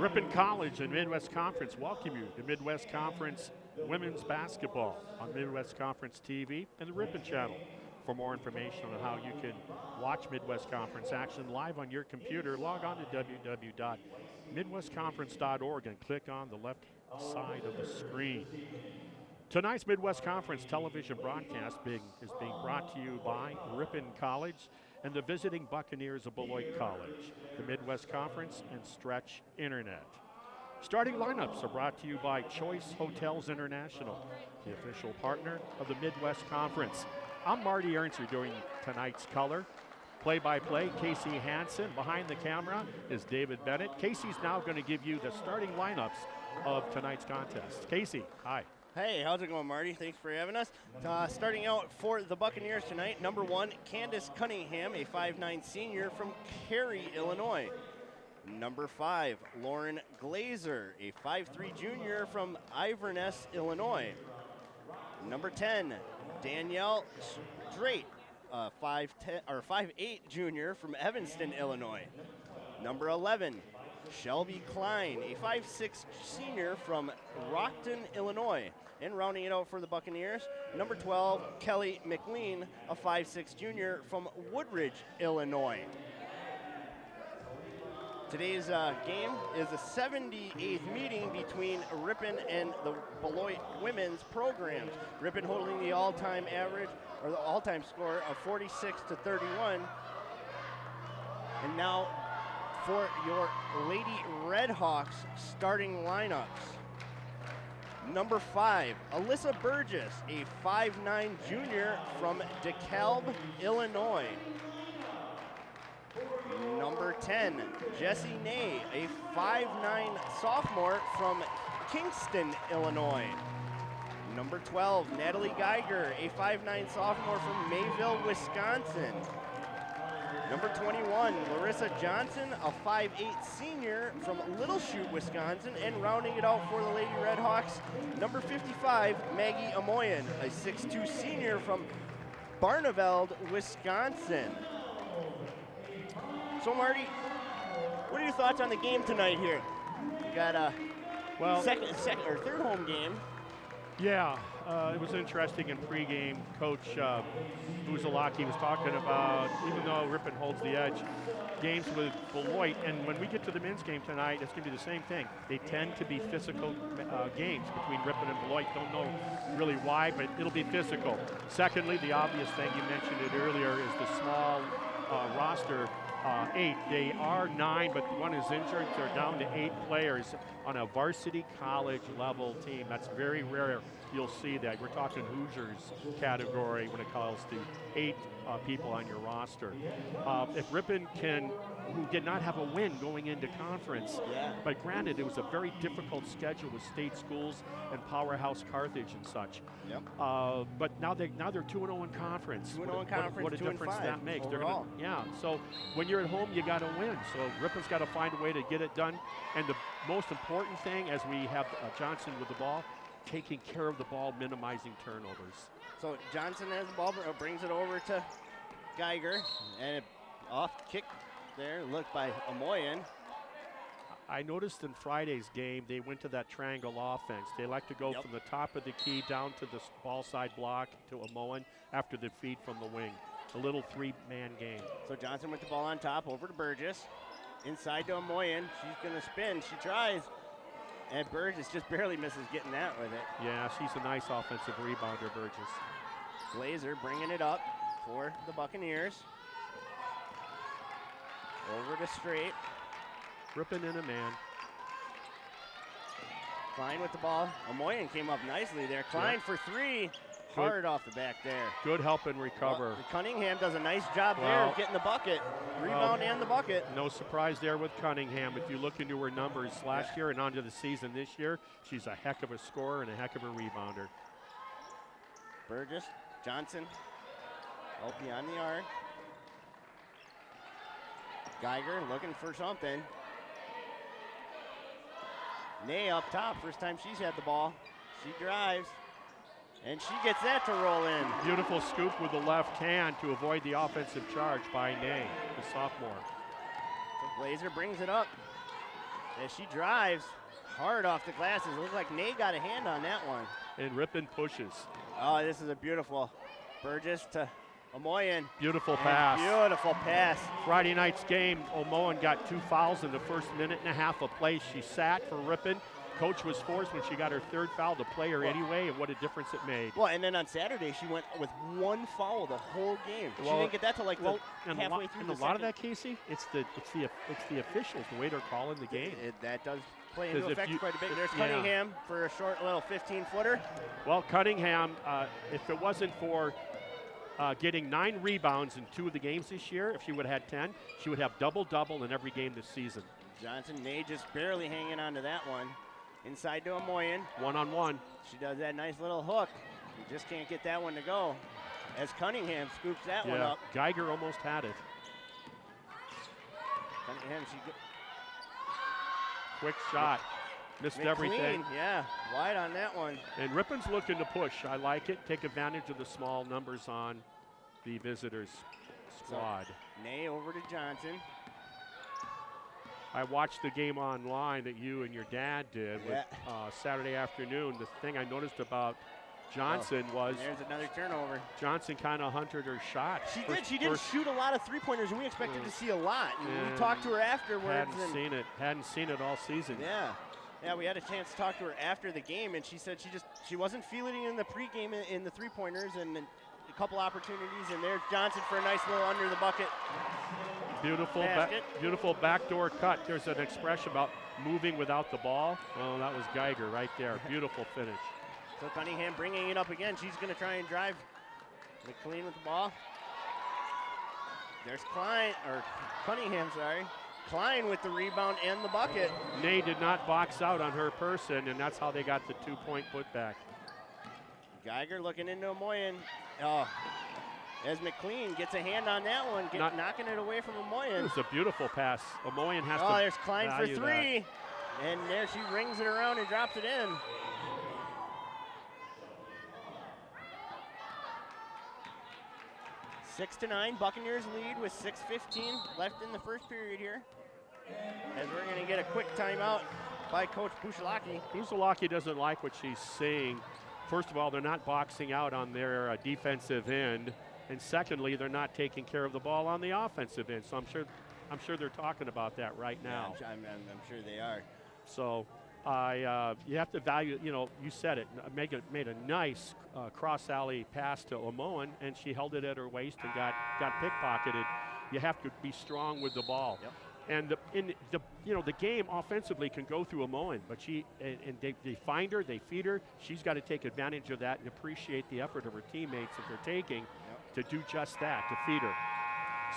Ripon College and Midwest Conference welcome you to Midwest Conference Women's Basketball on Midwest Conference TV and the Ripon Channel. For more information on how you can watch Midwest Conference action live on your computer, log on to www.midwestconference.org and click on the left side of the screen. Tonight's Midwest Conference television broadcast is being brought to you by Ripon College and the visiting Buccaneers of Beloit College, the Midwest Conference, and Stretch Internet. Starting lineups are brought to you by Choice Hotels International, the official partner of the Midwest Conference. I'm Marty Ernst, doing tonight's color. Play-by-play, Casey Hansen. Behind the camera is David Bennett. Casey's now going to give you the starting lineups of tonight's contest. Casey, hi. Hey, how's it going, Marty? Thanks for having us. Starting out for the Buccaneers tonight, number 1, Candace Cunningham, a 5'9" senior from Cary, Illinois. Number 5, Lauren Glazer, a 5'3" junior from Iverness, Illinois. Number 10, Danielle Straight, a 5'8" junior from Evanston, Illinois. Number 11, Shelby Klein, a 5'6" senior from Rockton, Illinois. And rounding it out for the Buccaneers, number 12, Kelly McLean, a 5'6" junior from Woodridge, Illinois. Today's game is the 78th meeting between Ripon and the Beloit women's programs. Ripon holding the all-time average, or the all-time score of 46-31. And now for your Lady Redhawks starting lineups. Number 5, Alyssa Burgess, a 5'9" junior from DeKalb, Illinois. Number 10, Jessie Ney, a 5'9" sophomore from Kingston, Illinois. Number 12, Natalie Geiger, a 5'9" sophomore from Mayville, Wisconsin. Number 21, Larissa Johnson, a 5'8" senior from Little Chute, Wisconsin. And rounding it out for the Lady Redhawks, number 55, Maggie Amoyan, a 6'2" senior from Barneveld, Wisconsin. So Marty, what are your thoughts on the game tonight here? You got a second or third home game. Yeah, it was interesting in pregame. Coach Buzalaki was talking about, even though Ripon holds the edge, games with Beloit, and when we get to the men's game tonight, it's going to be the same thing. They tend to be physical games between Ripon and Beloit. Don't know really why, but it'll be physical. Secondly, the obvious thing, you mentioned it earlier, is the small roster. 8. They are 9, but one is injured. They're down to 8 players on a varsity college level team. That's very rare. You'll see that. We're talking Hoosiers category when it comes to 8 people on your roster. If Ripon who did not have a win going into conference, but granted, it was a very difficult schedule with state schools and Powerhouse Carthage and such. Yep. But now they're 2-0 in conference. 2-0 in conference. What a difference that makes. Overall. So when you're at home, you got to win. So Ripon's got to find a way to get it done. And the most important thing, as we have Johnson with the ball, taking care of the ball, minimizing turnovers. So Johnson has the ball, brings it over to Geiger, and off kick there, looked by Amoyan. I noticed in Friday's game, they went to that triangle offense. They like to go from the top of the key down to the ball side block to Amoyan after the feed from the wing. A little 3-man game. So Johnson with the ball on top, over to Burgess. Inside to Amoyan, she's gonna spin, she tries. And Burgess just barely misses getting that with it. Yeah, she's a nice offensive rebounder, Burgess. Glazer bringing it up for the Buccaneers. Over to Straight. Ripon in a man. Klein with the ball. Amoyan came up nicely there. Klein for 3. Hard off the back there. Good help and recover. Well, Cunningham does a nice job there of getting the bucket. Rebound and the bucket. No surprise there with Cunningham. If you look into her numbers last year and onto the season this year, she's a heck of a scorer and a heck of a rebounder. Burgess, Johnson, out beyond the arc. Geiger looking for something. Ney up top, first time she's had the ball. She drives. And she gets that to roll in. Beautiful scoop with the left hand to avoid the offensive charge by Ney, the sophomore. So Glazer brings it up. As she drives hard off the glasses. It looks like Nate got a hand on that one. And Ripon pushes. Oh, this is a beautiful Burgess to Omoyan. Beautiful pass. Beautiful pass. Friday night's game, Omoyan got 2 fouls in the first minute and a half of play. She sat for Ripon. Coach was forced when she got her 3rd foul to play her anyway, and what a difference it made. Well, and then on Saturday, she went with 1 foul the whole game. She didn't get that till like halfway through the second. A lot of that, Casey, it's the officials, the way they're calling the game. That does play into effect quite a bit. There's Cunningham for a short little 15-footer. Well, Cunningham, if it wasn't for getting 9 rebounds in 2 of the games this year, if she would have had 10, she would have double-double in every game this season. Johnson, Nate just barely hanging on to that one. Inside to Omoyan. 1-on-1. She does that nice little hook. You just can't get that one to go. As Cunningham scoops that one up. Geiger almost had it. Cunningham, quick shot. Missed everything. Yeah, wide on that one. And Ripon's looking to push. I like it. Take advantage of the small numbers on the visitors' squad. So, Nay over to Johnson. I watched the game online that you and your dad did with Saturday afternoon. The thing I noticed about Johnson was there's another turnover. Johnson kind of hunted her shot. She did shoot a lot of 3-pointers, and we expected to see a lot. And we talked to her afterwards. Hadn't seen it all season. Yeah, we had a chance to talk to her after the game, and she said she wasn't feeling it in the pregame in the 3-pointers, and a couple opportunities, and there's Johnson for a nice little under the bucket. Beautiful backdoor cut. There's an expression about moving without the ball. Oh, that was Geiger right there. Beautiful finish. So Cunningham bringing it up again. She's going to try and drive McLean with the ball. There's Cunningham, sorry. Klein with the rebound and the bucket. Nay did not box out on her person, and that's how they got the 2-point putback. Geiger looking into Omoyan. As McLean gets a hand on that one, knocking it away from Omoyan. It was a beautiful pass. Omoyan has to there's Klein for 3. That. And there she rings it around and drops it in. Six to 9, Buccaneers lead with 6:15 left in the first period here. As we're going to get a quick timeout by Coach Puszalaki. Puszalaki doesn't like what she's saying. First of all, they're not boxing out on their defensive end, and secondly, they're not taking care of the ball on the offensive end. So I'm sure they're talking about that right now. Yeah, I'm sure they are. So you have to value. You said it. Made a nice cross alley pass to Omoyan, and she held it at her waist and got pickpocketed. You have to be strong with the ball. Yep. And the game offensively can go through Omoyan, but they find her, they feed her. She's got to take advantage of that and appreciate the effort of her teammates that they're taking to do just that, to feed her.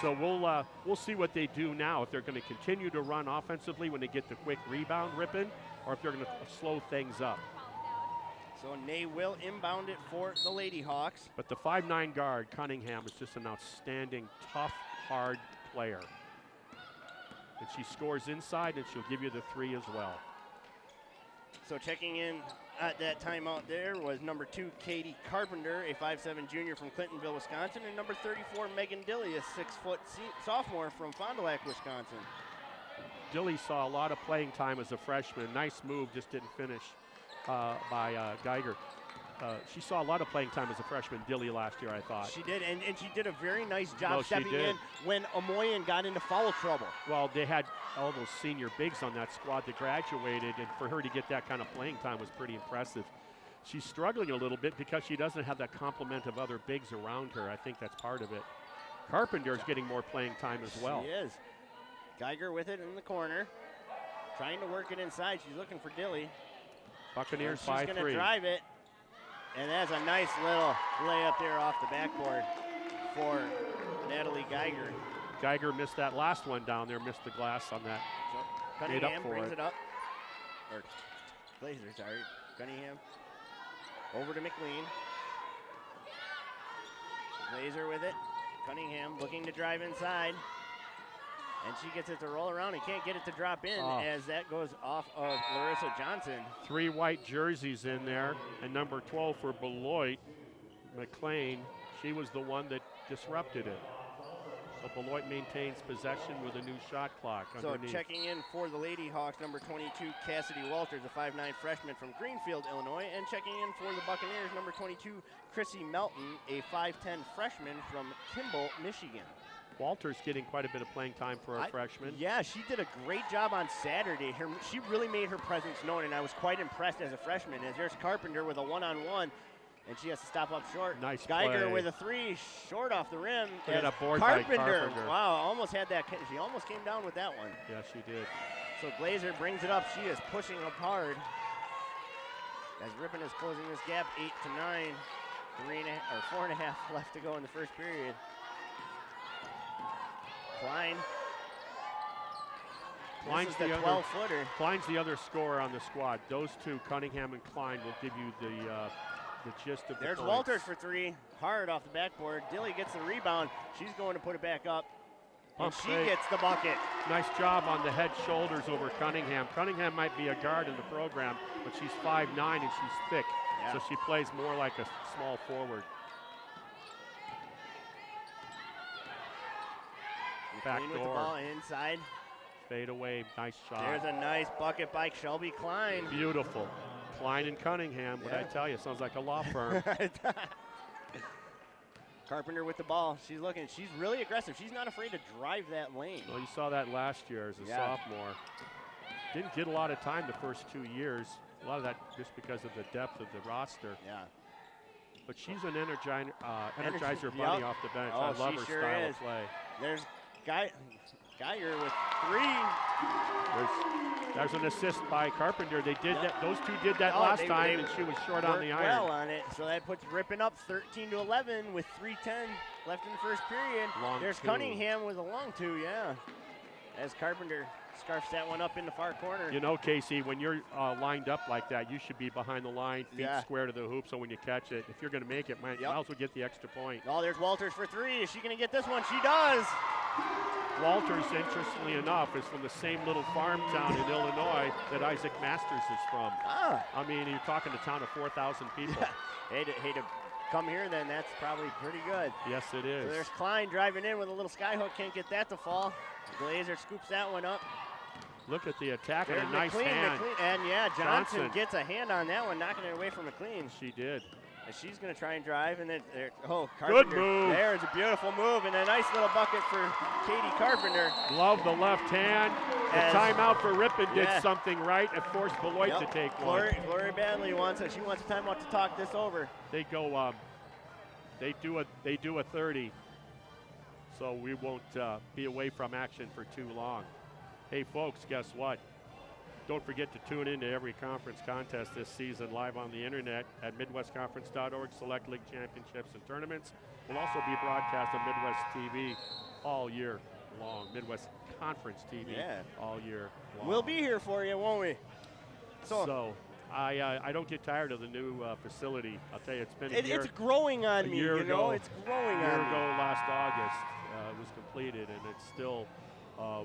So we'll see what they do now, if they're going to continue to run offensively when they get the quick rebound, Ripon, or if they're going to slow things up. So Nay will inbound it for the Lady Hawks. But the 5'9" guard, Cunningham, is just an outstanding, tough, hard player. And she scores inside, and she'll give you the 3 as well. So checking in at that timeout there was number 2, Katie Carpenter, a 5'7" junior from Clintonville, Wisconsin, and number 34, Megan Dilly, a 6-foot sophomore from Fond du Lac, Wisconsin. Dilly saw a lot of playing time as a freshman. Nice move, just didn't finish by Geiger. She saw a lot of playing time as a freshman, Dilly, last year, I thought. She did, and she did a very nice job stepping in when Omoyan got into foul trouble. Well, they had all those senior bigs on that squad that graduated, and for her to get that kind of playing time was pretty impressive. She's struggling a little bit because she doesn't have that complement of other bigs around her. I think that's part of it. Carpenter's getting more playing time as well. She is. Geiger with it in the corner, trying to work it inside. She's looking for Dilly. Buccaneers by 3. She's going to drive it. And that's a nice little layup there off the backboard for Natalie Geiger. Geiger missed that last one down there, missed the glass on that. So Cunningham brings it up. Or Glazer, sorry. Cunningham over to McLean. Glazer with it. Cunningham looking to drive inside. And she gets it to roll around and can't get it to drop in as that goes off of Larissa Johnson. 3 white jerseys in there, and number 12 for Beloit, McLean. She was the one that disrupted it. So Beloit maintains possession with a new shot clock underneath. So checking in for the Lady Hawks, number 22, Cassidy Walters, a 5'9" freshman from Greenfield, Illinois. And checking in for the Buccaneers, number 22, Chrissy Melton, a 5'10" freshman from Kimball, Michigan. Walters getting quite a bit of playing time for a freshman. Yeah, she did a great job on Saturday. She really made her presence known, and I was quite impressed as a freshman. As there's Carpenter with a one-on-one, and she has to stop up short. Nice Geiger play. with a three, short off the rim. Look at that board by Carpenter. Wow, almost had that. She almost came down with that one. Yeah, she did. So Glazer brings it up. She is pushing up hard. As Ripon is closing this gap, 8 to 9. 4.5 left to go in the first period. Klein. Klein's the 12-footer. Klein's the other scorer on the squad. Those two, Cunningham and Klein, will give you the gist of the There's points. Walters for three, hard off the backboard. Dilly gets the rebound. She's going to put it back up. And she gets the bucket. Nice job on the head shoulders over Cunningham. Cunningham might be a guard in the program, but she's 5'9" and she's thick. Yeah. So she plays more like a small forward. Back Clean with the door. ball inside. Fade away, nice shot. There's a nice bucket by Shelby Klein. Beautiful. Klein and Cunningham, what I tell you, sounds like a law firm. Carpenter with the ball. She's looking. She's really aggressive. She's not afraid to drive that lane. Well, you saw that last year as a sophomore. Didn't get a lot of time the first 2 years. A lot of that just because of the depth of the roster. Yeah. But she's an energizer bunny off the bench. Oh, I love her sure style is. of play. There's Geiger with three. There's an assist by Carpenter. They did that. Those two did that last time, and she was short on the iron. Well on it, so that puts Ripon up 13 to 11 with 3:10 left in the first period. There's Cunningham with a long two, as Carpenter scarfs that one up in the far corner. You know, Casey, when you're lined up like that, you should be behind the line, feet square to the hoop, so when you catch it, if you're going to make it, might as well get the extra point. Oh, there's Walters for three. Is she going to get this one? She does. Walters, interestingly enough, is from the same little farm town in Illinois that Isaac Masters is from. I mean, you're talking a town of 4,000 people. Hey to come here then, that's probably pretty good. Yes, it is. So there's Klein driving in with a little skyhook, can't get that to fall. Glazer scoops that one up. Look at the attack and a McLean, nice hand. And Johnson gets a hand on that one, knocking it away from McLean. She did. And she's going to try and drive, and then Carpenter. Good move. There's a beautiful move, and a nice little bucket for Katie Carpenter. Love the left hand. The timeout for Ripon did something right. It forced Beloit to take one. Glory Badley wants it. She wants a timeout to talk this over. They go. They do a 30. So we won't be away from action for too long. Hey, folks, guess what? Don't forget to tune in to every conference contest this season live on the internet at MidwestConference.org. Select league championships and tournaments will also be broadcast on Midwest TV all year long. Midwest Conference TV all year long. We'll be here for you, won't we? So I don't get tired of the new facility. I'll tell you, it's been a year. It's growing on me, you know. It's growing on me. A year ago last August it was completed, and it's still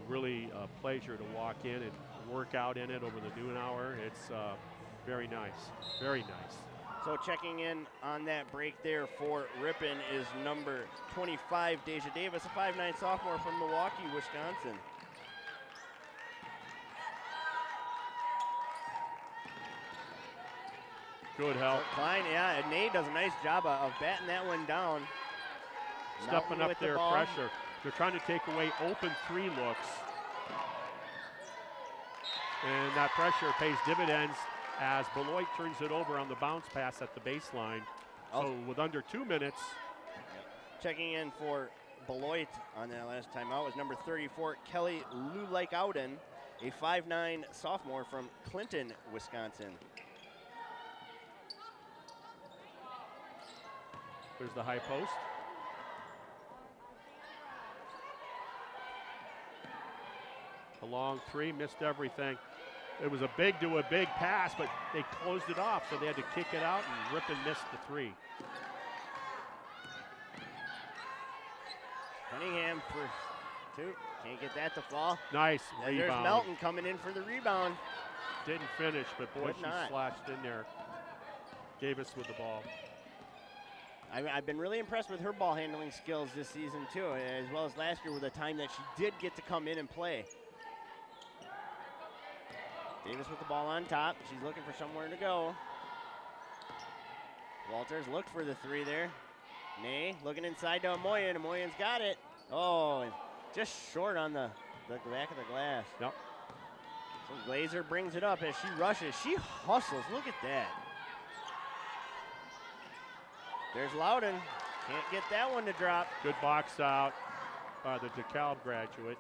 really a pleasure to walk in and work out in it over the noon hour. It's very nice, very nice. So checking in on that break there for Ripon is number 25, Deja Davis, a 5'9" sophomore from Milwaukee, Wisconsin. Good help. So Klein, and Nate does a nice job of batting that one down. Stepping up their pressure. They're trying to take away open three looks. And that pressure pays dividends as Beloit turns it over on the bounce pass at the baseline. So with under 2 minutes. Checking in for Beloit on that last timeout was number 34, Kelly Lulaikouden, a 5'9" sophomore from Clinton, Wisconsin. There's the high post. A long three, missed everything. It was a big to a big pass, but they closed it off, so they had to kick it out, and Ripon missed the three. Cunningham for two. Can't get that to fall. Nice rebound. There's Melton coming in for the rebound. Didn't finish, but boy, she slashed in there. Davis with the ball. I've been really impressed with her ball handling skills this season too, as well as last year with the time that she did get to come in and play. Davis with the ball on top. She's looking for somewhere to go. Walters looked for the three there. Nay looking inside to Amoyan. Amoyan's got it. Oh, just short on the back of the glass. Yep. So Glazer brings it up as she rushes. She hustles. Look at that. There's Loudon. Can't get that one to drop. Good box out by the DeKalb graduate.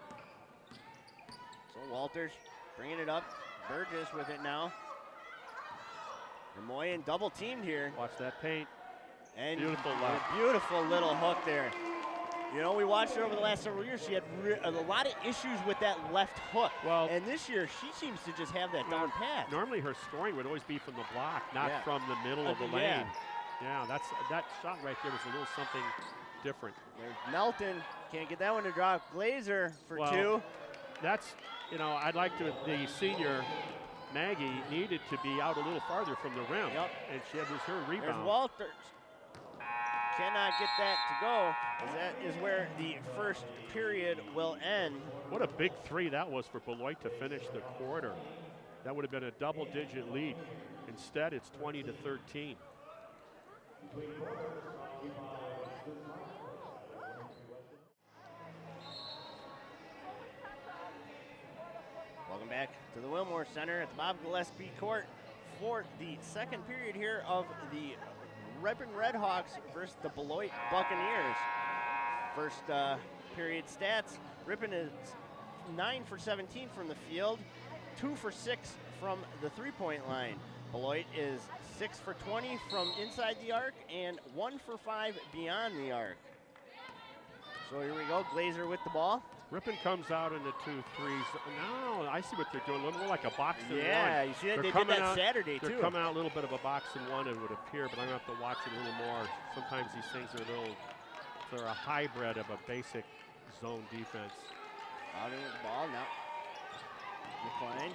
So Walters bringing it up. Burgess with it now. Moyen double teamed here. Watch that paint. And beautiful left. Beautiful little hook there. You know, we watched her over the last several years. She had a lot of issues with that left hook. Well, and this year, she seems to just have that down pat. Normally her scoring would always be from the block, not from the middle of the lane. Yeah, that shot right there was a little something different. There's Melton. Can't get that one to drop. Glazer for two. That's, you know, I'd like to, the senior Maggie needed to be out a little farther from the rim. Yep. And she had this her rebound. There's Walters. Cannot get that to go, as that is where the first period will end. What a big three that was for Beloit to finish the quarter. That would have been a double-digit lead. Instead, it's 20-13. Welcome back to the Wilmore Center at the Bob Gillespie Court for the second period here of the Ripon Redhawks versus the Beloit Buccaneers. First period stats, Ripon is 9 for 17 from the field, 2 for 6 from the three-point line. Beloit is 6 for 20 from inside the arc and 1 for 5 beyond the arc. So here we go, Glazer with the ball. Ripon comes out in the 2-3s. Now I see what they're doing, a little more like a box and one. Yeah, you see that they did that Saturday too. They're coming out a little bit of a box and one, it would appear, but I'm gonna have to watch it a little more. Sometimes these things are they're a hybrid of a basic zone defense. Out with the ball now. McClain.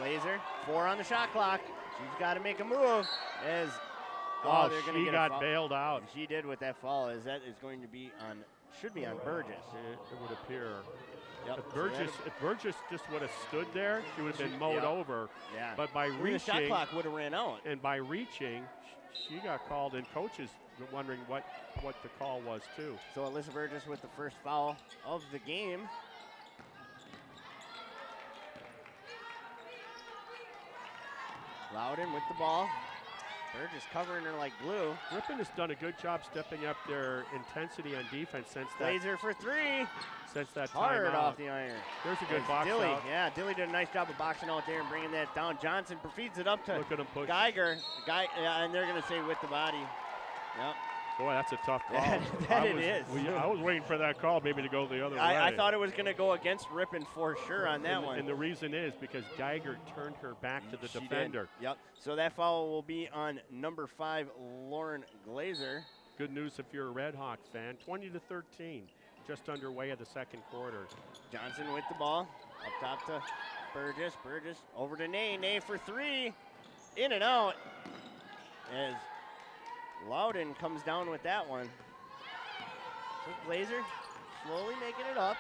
Glazer, 4 on the shot clock. She's got to make a move as they're going to get got bailed out. And she did with that foul, as that is going to be on, should be on Burgess. It would appear. Yep. If Burgess just would have stood there, she would have been mowed over. Yeah. But by reaching, the shot clock would have ran out. And by reaching, she got called, and coaches were wondering what the call was too. So Alyssa Burgess with the first foul of the game. Loudon with the ball. Burgess covering her like glue. Ripon has done a good job stepping up their intensity on defense since that. Glazer for three. Since that hard timeout. Off the iron. There's a good box Dilly. out. Yeah, Dilly did a nice job of boxing out there and bringing that down. Johnson feeds it up to Look at him push. Geiger. And they're going to say with the body. Yep. Boy, that's a tough call. I was waiting for that call maybe to go the other way. I thought it was going to go against Ripon for sure on that one. And the reason is because Geiger turned her back to the defender. Did. Yep. So that foul will be on number 5, Lauren Glazer. Good news if you're a Red Hawks fan. 20-13, just underway of the second quarter. Johnson with the ball. Up top to Burgess. Burgess over to Nay. Nay for three. In and out. As Loudon comes down with that one. So Glazer slowly making it up.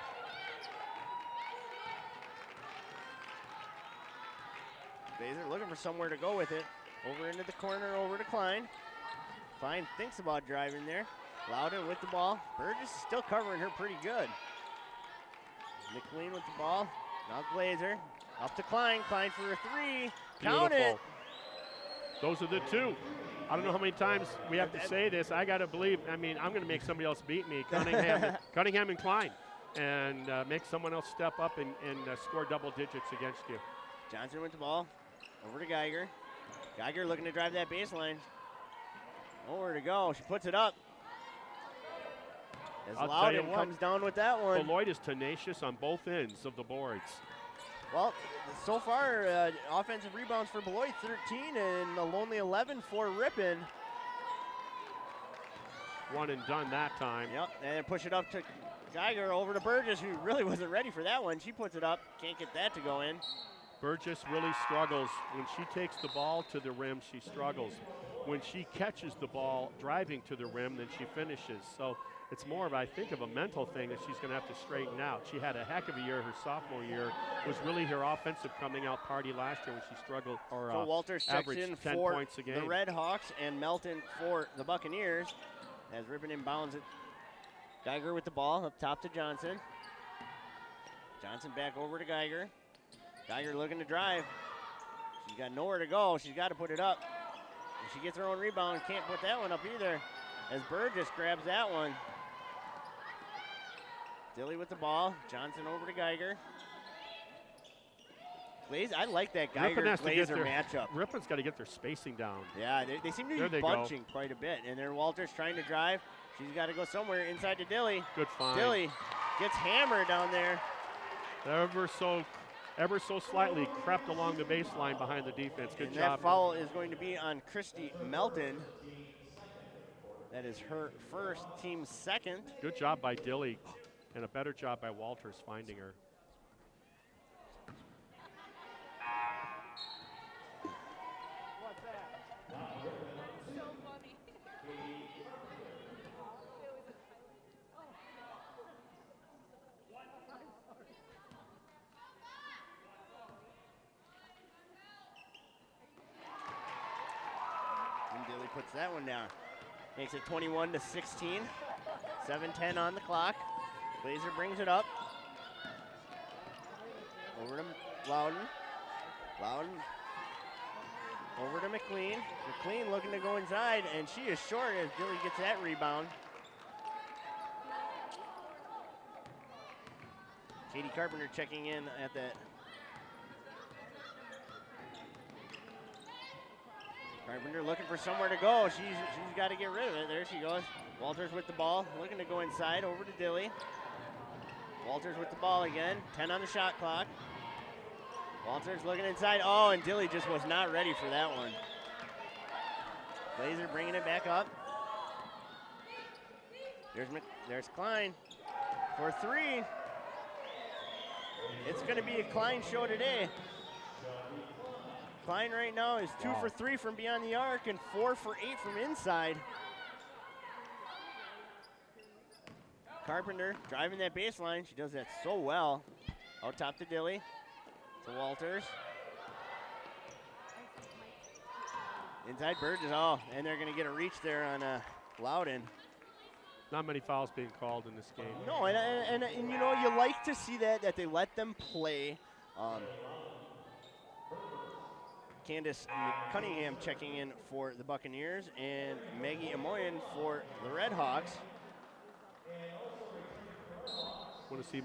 Glazer looking for somewhere to go with it. Over into the corner, over to Klein. Klein thinks about driving there. Loudon with the ball. Burgess is still covering her pretty good. McLean with the ball. Now Glazer. Up to Klein. Klein for a three. Count it. Those are the two. I don't know how many times we have to say this. I got to believe, I mean, I'm going to make somebody else beat me, Cunningham and Klein, and make someone else step up and score double digits against you. Johnson with the ball. Over to Geiger. Geiger looking to drive that baseline. Nowhere to go. She puts it up. As Loudon comes down with that one. Beloit is tenacious on both ends of the boards. Well, so far, offensive rebounds for Beloit, 13, and only 11 for Ripon. One and done that time. Yep, and then push it up to Geiger, over to Burgess, who really wasn't ready for that one. She puts it up, can't get that to go in. Burgess really struggles. When she takes the ball to the rim, she struggles. when she catches the ball driving to the rim than she finishes. So it's more of, I think, of a mental thing that she's going to have to straighten out. She had a heck of a year her sophomore year. It was really her offensive coming out party last year when she struggled or so Walters checks in 10 for points a game. the Red Hawks and Melton for the Buccaneers as Ripon inbounds it. Geiger with the ball up top to Johnson. Johnson back over to Geiger. Geiger looking to drive. She's got nowhere to go. She's got to put it up. And she gets her own rebound. Can't put that one up either as Burgess grabs that one. Dilly with the ball. Johnson over to Geiger. I like that Geiger-Glazer matchup. Ripon's got to get their spacing down. Yeah, they seem to be bunching quite a bit. And then Walters trying to drive. She's got to go somewhere inside to Dilly. Good find. Dilly gets hammered down there. Ever so slightly crept along the baseline behind the defense. Good job. That foul is going to be on Christy Melton. That is her first, team second. Good job by Dilly, and a better job by Walters finding her. Dilly puts that one down. Makes it 21-16. 7:10 on the clock. Glazer brings it up. Over to Loudon. Loudon over to McLean. McLean looking to go inside, and she is short as Dilly gets that rebound. Katie Carpenter checking in at the Carpenter looking for somewhere to go. She's got to get rid of it. There she goes. Walters with the ball, looking to go inside, over to Dilly. Walters with the ball again. 10 on the shot clock. Walters looking inside. Oh, and Dilly just was not ready for that one. Glazer bringing it back up. There's Klein for three. It's going to be a Klein show today. Klein right now is 2 for 3 from beyond the arc and 4 for 8 from inside. Carpenter driving that baseline. She does that so well. Out top to Dilly. To Walters. Inside Burgess. Oh, and they're going to get a reach there on Loudon. Not many fouls being called in this game. No, and you know, you like to see that they let them play. Candace Cunningham checking in for the Buccaneers, and Maggie Amoyan for the Red Hawks. Want to see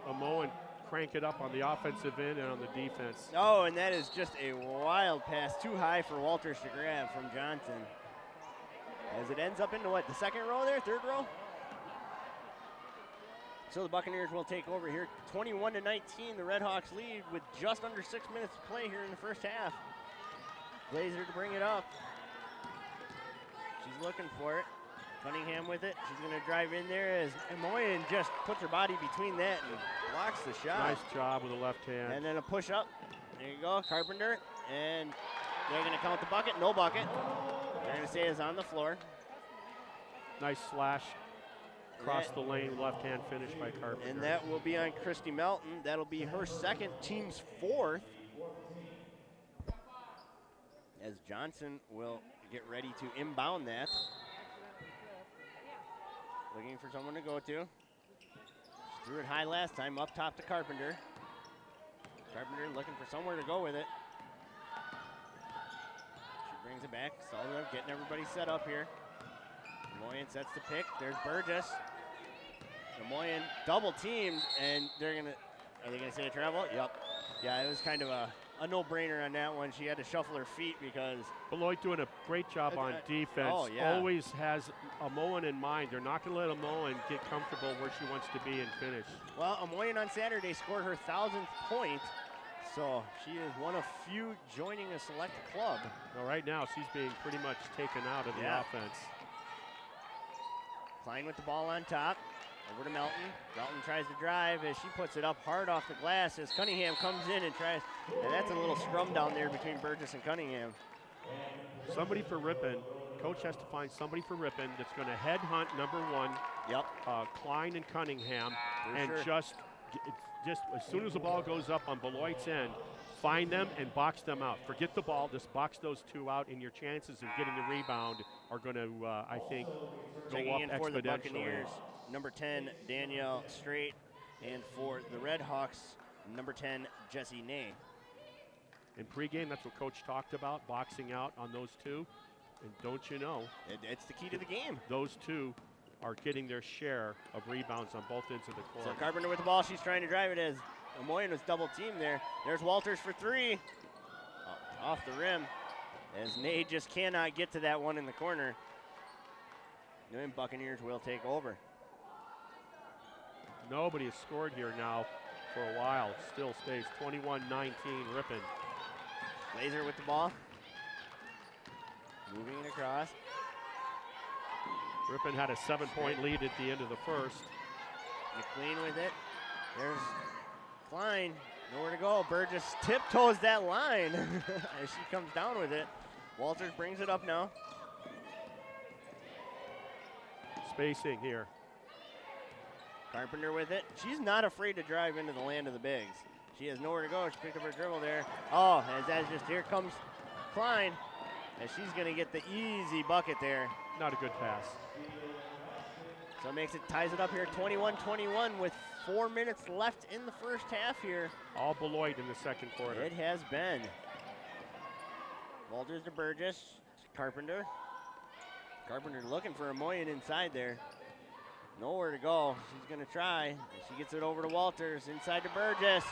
Amoyan crank it up on the offensive end and on the defense. Oh, and that is just a wild pass, too high for Walters to grab from Johnson. As it ends up into what, the second row there, third row? So the Buccaneers will take over here. 21-19, the Red Hawks lead with just under 6 minutes to play here in the first half. Glazer to bring it up. She's looking for it. Cunningham with it. She's going to drive in there as Moyen just puts her body between that and blocks the shot. Nice job with the left hand. And then a push up. There you go, Carpenter. And they're going to count the bucket. No bucket. They're going to say it's on the floor. Nice slash across the lane, left hand finish by Carpenter. And that will be on Christy Melton. That'll be her second, team's fourth. As Johnson will get ready to inbound that. Looking for someone to go to. She threw it high last time, up top to Carpenter. Carpenter looking for somewhere to go with it. She brings it back, solid up, getting everybody set up here. Moyen sets the pick. There's Burgess. Moyen double teamed, and are they gonna say a travel? Yep. Yeah, it was kind of a no-brainer on that one. She had to shuffle her feet because Beloit doing a great job on defense. Oh, yeah. Always has Amoyan in mind. They're not going to let Amoyan get comfortable where she wants to be and finish. Well, Amoyan on Saturday scored her 1,000th point, so she is one of few joining a select club. Well, right now she's being pretty much taken out of the offense. Klein with the ball on top. Over to Melton. Melton tries to drive as she puts it up hard off the glass as Cunningham comes in and tries. And that's a little scrum down there between Burgess and Cunningham. Somebody for Ripon. Coach has to find somebody for Ripon that's going to headhunt number 1, Yep. Klein and Cunningham, For and sure. just as soon as the ball goes up on Beloit's end, find them and box them out. Forget the ball, just box those 2 out, and your chances of getting the rebound are going to, I think, go Checking up in for the exponentially. Buccaneers, number 10, Danielle Straight. And for the Red Hawks, number 10, Jesse Ney. In pregame, that's what Coach talked about, boxing out on those 2. And don't you know, It's the key to the game. those 2 are getting their share of rebounds on both ends of the court. So Carpenter with the ball. She's trying to drive it as Moyen was double teamed there. There's Walters for 3. Off the rim as Ney just cannot get to that one in the corner. New England Buccaneers will take over. Nobody has scored here now for a while. Still stays 21-19 Ripon. Glazer with the ball. Moving it across. Ripon had a 7-point lead at the end of the first. McLean with it. There's Klein. Nowhere to go. Burgess tiptoes that line as she comes down with it. Walters brings it up now. Spacing here. Carpenter with it. She's not afraid to drive into the land of the bigs. She has nowhere to go. She picked up her dribble there. Oh, as just here comes Klein. And she's going to get the easy bucket there. Not a good pass. So it ties it up here 21-21 with 4 minutes left in the first half here. All Beloit in the second quarter. It has been. Walters to Burgess. Carpenter. Carpenter looking for a Moyen inside there. Nowhere to go. She's going to try. She gets it over to Walters. Inside to Burgess.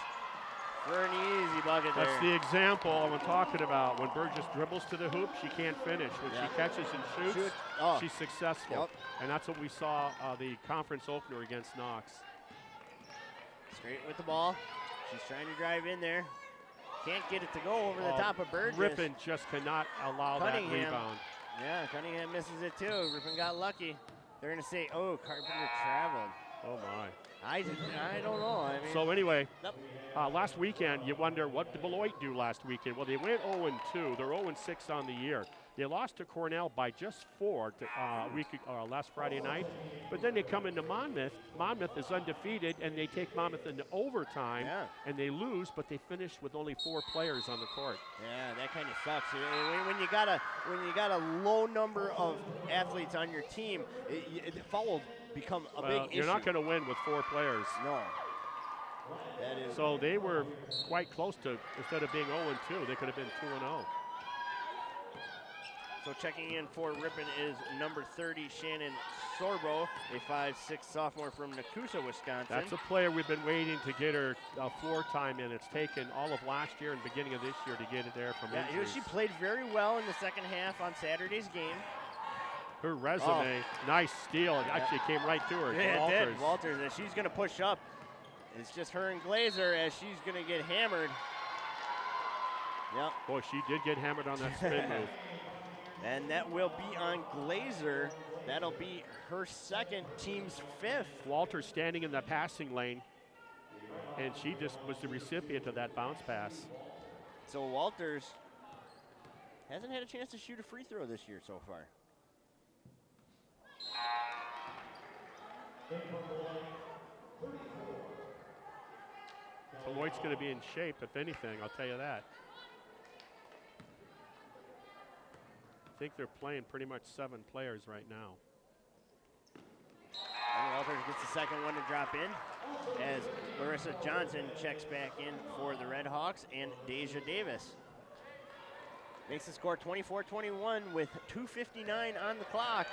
For an easy bucket there. That's the example I'm talking about. When Burgess dribbles to the hoop, she can't finish. When she catches and shoots, she's successful. Yep. And that's what we saw the conference opener against Knox. Straight with the ball. She's trying to drive in there. Can't get it to go over the top of Burgess. Ripon just cannot allow that rebound. Yeah, Cunningham misses it too. Ripon got lucky. They're going to say, oh, Carpenter traveled. Oh, my. I don't know. I mean, So anyway, last weekend, you wonder what did Beloit do last weekend? Well, they went 0-2. They're 0-6 on the year. They lost to Cornell by just 4 last Friday night. But then they come into Monmouth. Monmouth is undefeated, and they take Monmouth into overtime, and they lose, but they finish with only 4 players on the court. Yeah, that kind of sucks. When you got a low number of athletes on your team, fouls become a big issue. You're not going to win with 4 players. No. That is. So they were quite close to, instead of being 0-2, they could have been 2-0. So checking in for Ripon is number 30, Shannon Sorbo, a 5'6" sophomore from Nakusa, Wisconsin. That's a player we've been waiting to get her floor time in. It's taken all of last year and beginning of this year to get it there from injuries. She played very well in the second half on Saturday's game. Her resume, nice steal. It actually came right to her. Yeah, it did. Walters, and she's going to push up. It's just her and Glazer as she's going to get hammered. Yep. Boy, she did get hammered on that spin move. And that will be on Glazer. That'll be her second, team's 5th. Walter standing in the passing lane, and she just was the recipient of that bounce pass. So Walters hasn't had a chance to shoot a free throw this year so far. Beloit's going to be in shape, if anything, I'll tell you that. I think they're playing pretty much 7 players right now. And Walters gets the second one to drop in as Larissa Johnson checks back in for the Red Hawks, and Deja Davis makes the score 24-21 with 2:59 on the clock.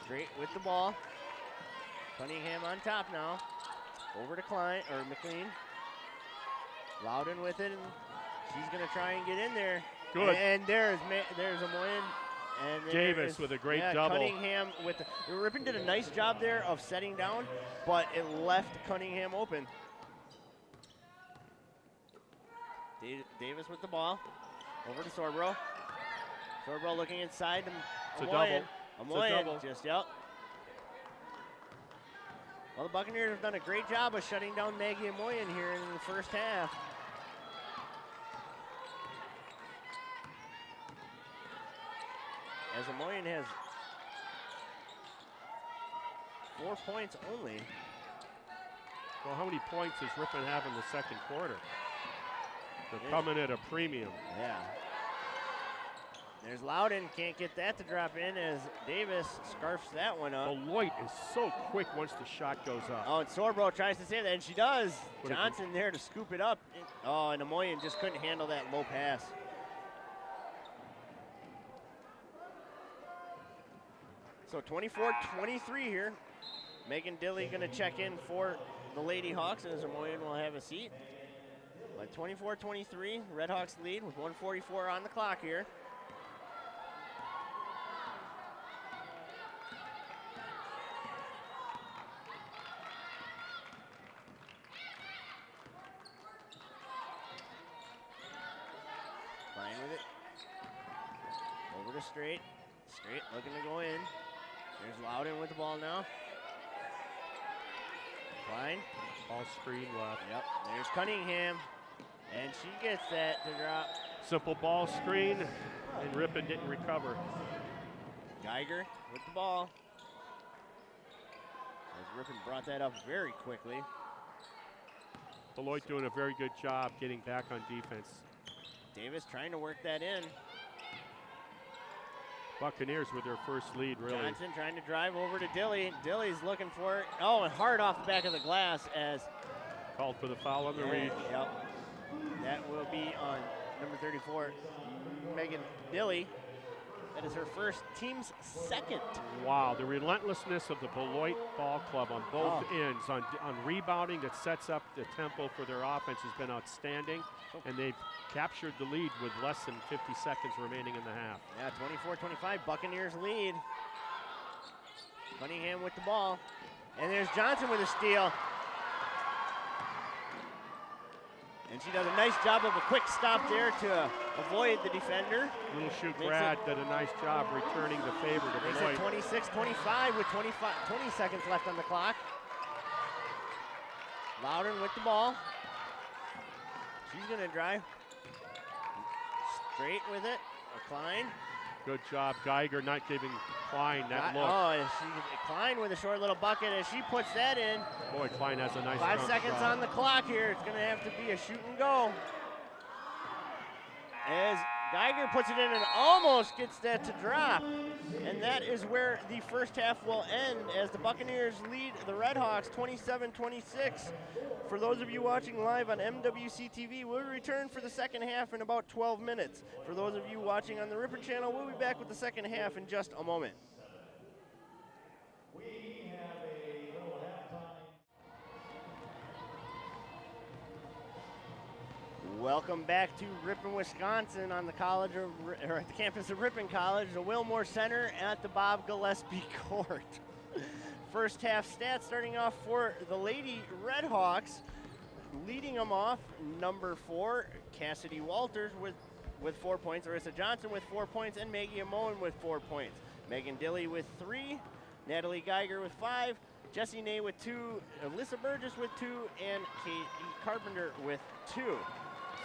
Straight with the ball. Cunningham on top now. Over to McLean. Loudon with it, and she's going to try and get in there. Good. And there's a Moyen. And Davis with a great double. Cunningham with the Ripon did a nice job there of setting down, but it left Cunningham open. Davis with the ball. Over to Sorbro. Sorbro looking inside. It's a double. Just, yep. Well, the Buccaneers have done a great job of shutting down Maggie Moyen here in the first half. as Amoyan has 4 points only. Well, how many points does Ripon have in the second quarter? They're coming at a premium. Yeah. There's Loudon, can't get that to drop in as Davis scarfs that one up. Beloit is so quick once the shot goes up. Oh, and Sorbro tries to save that, and she does. What Johnson there to scoop it up. Oh, and Amoyan just couldn't handle that low pass. So 24-23 here. Megan Dilly going to check in for the Lady Hawks as Amoyan will have a seat. But 24-23, Red Hawks lead with 1:44 on the clock here. Playing with it. Over to Straight. Straight looking to go in. There's Loudon with the ball now. Klein. Ball screen left. Yep, there's Cunningham. And she gets that to drop. Simple ball screen, and Ripon didn't recover. Geiger with the ball. As Ripon brought that up very quickly. Beloit doing a very good job getting back on defense. Davis trying to work that in. Buccaneers with their first lead, really. Johnson trying to drive over to Dilly. Dilly's looking for it. Oh, and hard off the back of the glass as Called for the foul on the reach. Yep. That will be on number 34, Megan Dilly. That is her first, team's second. Wow, the relentlessness of the Beloit ball club on both ends, on rebounding that sets up the tempo for their offense has been outstanding, and they've captured the lead with less than 50 seconds remaining in the half. Yeah, 24-25, Buccaneers lead. Cunningham with the ball, and there's Johnson with a steal. And she does a nice job of a quick stop there to avoid the defender. Little Shoe Grad did a nice job returning the favor to Beloit. Makes it 26-25 with 20 seconds left on the clock. Loudon with the ball. She's going to drive. Straight with it. Klein. Good job, Geiger not giving Klein that look. Oh, and Klein with a short little bucket as she puts that in. Boy, Klein has a nice 5 seconds shot. on the clock here. It's going to have to be a shoot and go. As Geiger puts it in and almost gets that to drop. And that is where the first half will end as the Buccaneers lead the Red Hawks 27-26. For those of you watching live on MWC TV, we'll return for the second half in about 12 minutes. For those of you watching on the Ripon channel, we'll be back with the second half in just a moment. Welcome back to Ripon, Wisconsin on the at the campus of Ripon College, the Wilmore Center at the Bob Gillespie Court. First half stats starting off for the Lady Red Hawks. Leading them off, number 4, Cassidy Walters with 4 points, Arissa Johnson with 4 points, and Maggie Amoen with 4 points. Megan Dilly with 3, Natalie Geiger with 5, Jessie Ney with 2, Alyssa Burgess with 2, and Kate Carpenter with 2.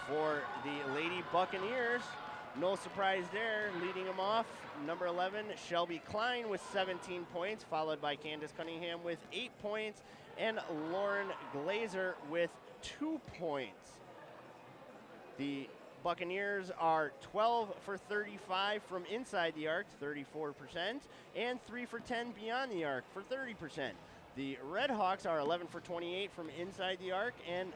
For the Lady Buccaneers, no surprise there, leading them off, number 11, Shelby Klein with 17 points, followed by Candace Cunningham with 8 points, and Lauren Glazer with 2 points. The Buccaneers are 12 for 35 from inside the arc, 34%, and 3 for 10 beyond the arc for 30%. The Red Hawks are 11 for 28 from inside the arc, and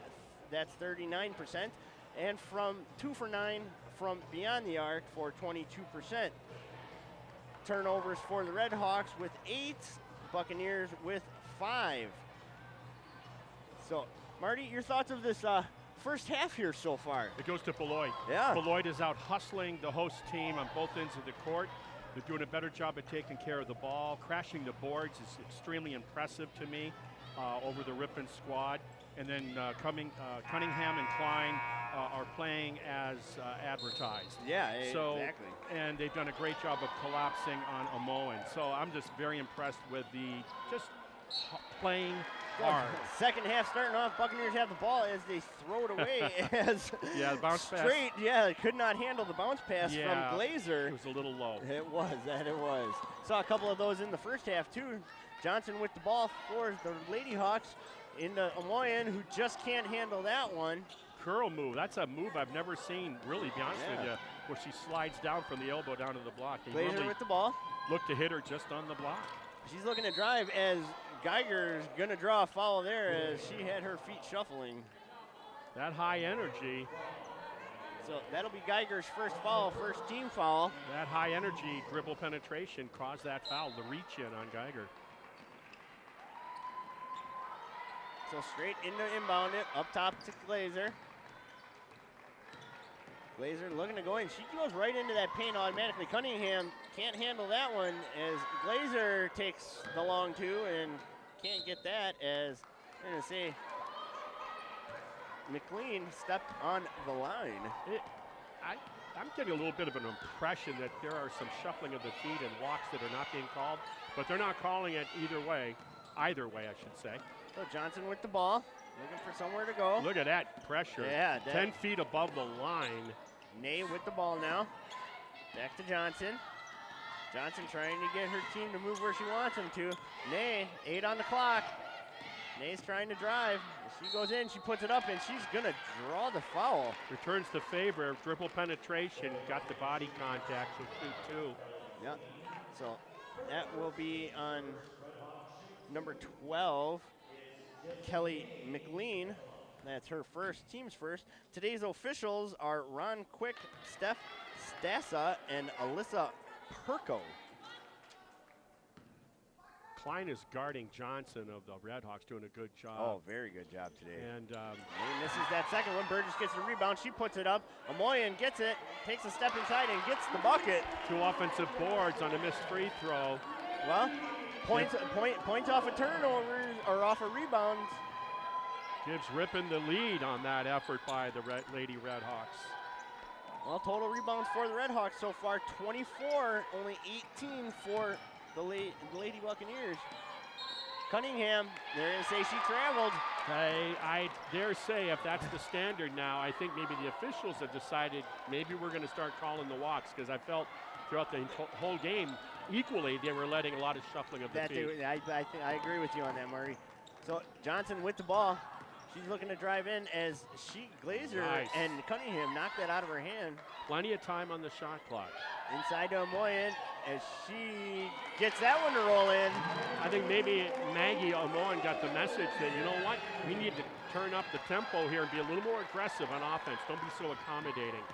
that's 39%. And from 2 for 9 from beyond the arc for 22%. Turnovers for the Red Hawks with 8, Buccaneers with 5. So, Marty, your thoughts of this first half here so far? It goes to Beloit. Yeah. Beloit is out hustling the host team on both ends of the court. They're doing a better job of taking care of the ball. Crashing the boards is extremely impressive to me over the Ripon squad. And then Cunningham and Klein are playing as advertised. Yeah, so, exactly. And they've done a great job of collapsing on Amoen. So I'm just very impressed with the playing hard. Second half starting off, Buccaneers have the ball as they throw it away as yeah, the bounce pass. Straight, yeah, could not handle the bounce pass from Glazer. It was a little low. It was. Saw a couple of those in the first half too. Johnson with the ball for the Lady Hawks into Amoyan, who just can't handle that one. Curl move. That's a move I've never seen, really, be honest with you, where she slides down from the elbow down to the block. Glazer with the ball. Look to hit her just on the block. She's looking to drive as Geiger's going to draw a foul there as she had her feet shuffling. That high energy. So that'll be Geiger's first foul, first team foul. That high energy dribble penetration caused that foul, the reach in on Geiger. So straight into inbound it, up top to Glazer. Glazer looking to go in. She goes right into that paint automatically. Cunningham can't handle that one as Glazer takes the long two and can't get that as, I'm going to say, McLean stepped on the line. I'm getting a little bit of an impression that there are some shuffling of the feet and walks that are not being called, but they're not calling it either way, I should say. So Johnson with the ball, looking for somewhere to go. Look at that pressure. Yeah. 10 feet above the line. Nay with the ball now. Back to Johnson. Johnson trying to get her team to move where she wants them to. Nay, 8 on the clock. Nay's trying to drive. She goes in, she puts it up, and she's going to draw the foul. Returns the favor, dribble penetration, got the body contact, so shoot 2. Yeah, so that will be on number 12, Kelly McLean. That's her first, team's first. Today's officials are Ron Quick, Steph Stassa, and Alyssa Perko. Klein is guarding Johnson of the Redhawks, doing a good job. Oh, very good job today. And misses that second one. Burgess gets the rebound. She puts it up. Amoyan gets it, takes a step inside, and gets the bucket. 2 offensive boards on a missed free throw. Well, points off of turnovers or off of rebounds. Gives Ripon the lead on that effort by the Lady Redhawks. Well, total rebounds for the Redhawks so far, 24, only 18 for the Lady Buccaneers. Cunningham, they're going to say she traveled. I dare say if that's the standard now, I think maybe the officials have decided maybe we're going to start calling the walks, because I felt throughout the whole game equally they were letting a lot of shuffling of the feet. I agree with you on that, Murray. So Johnson with the ball. She's looking to drive in as Glazer and Cunningham knock that out of her hand. Plenty of time on the shot clock. Inside to Amoyan as she gets that one to roll in. I think maybe Maggie Amoyan got the message that, you know what, we need to turn up the tempo here and be a little more aggressive on offense. Don't be so accommodating.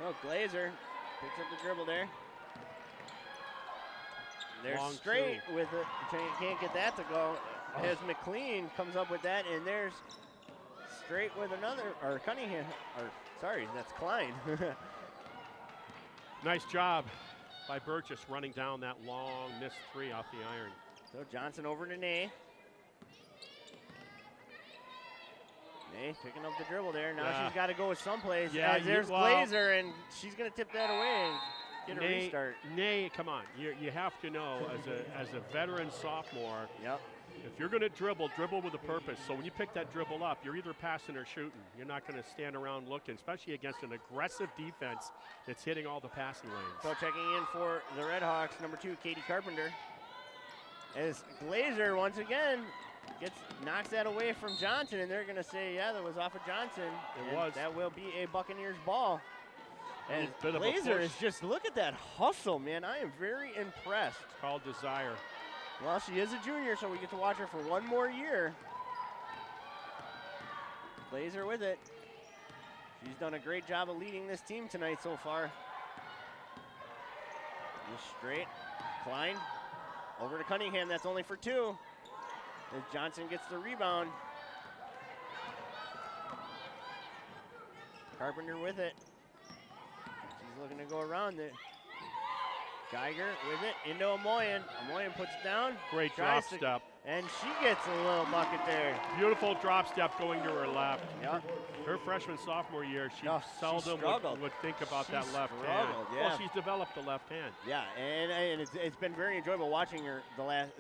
No, Glazer picks up the dribble there. They're Long straight with it. Can't get that to go. As McLean comes up with that, and there's straight with another, or Cunningham, or sorry, that's Klein. Nice job by Burgess running down that long missed 3 off the iron. So Johnson over to Nay. Nay picking up the dribble there. Now she's got to go with someplace. Yeah, there's Glazer, and she's going to tip that away and get a restart. Nay, come on. You have to know, as a veteran sophomore, yep. If you're going to dribble with a purpose. So when you pick that dribble up, you're either passing or shooting. You're not going to stand around looking, especially against an aggressive defense that's hitting all the passing lanes. So checking in for the Redhawks, number 2, Katie Carpenter. As Glazer, once again, knocks that away from Johnson, and they're going to say, yeah, that was off of Johnson. It was. That will be a Buccaneers ball. And bit of a Glazer push. is just, look at that hustle, man. I am very impressed. It's called desire. Well, she is a junior, so we get to watch her for one more year. Glazer with it. She's done a great job of leading this team tonight so far. Just straight. Klein over to Cunningham. That's only for 2. As Johnson gets the rebound. Carpenter with it. She's looking to go around it. Geiger with it into Amoyan. Amoyan puts it down. Great drop tries to- step. And she gets a little bucket there. Beautiful drop step going to her left. Yep. Her freshman, sophomore year, she No, she seldom struggled. would think about She that left hand. struggled, yeah. Well, she's developed the left hand. Yeah, and it's been very enjoyable watching her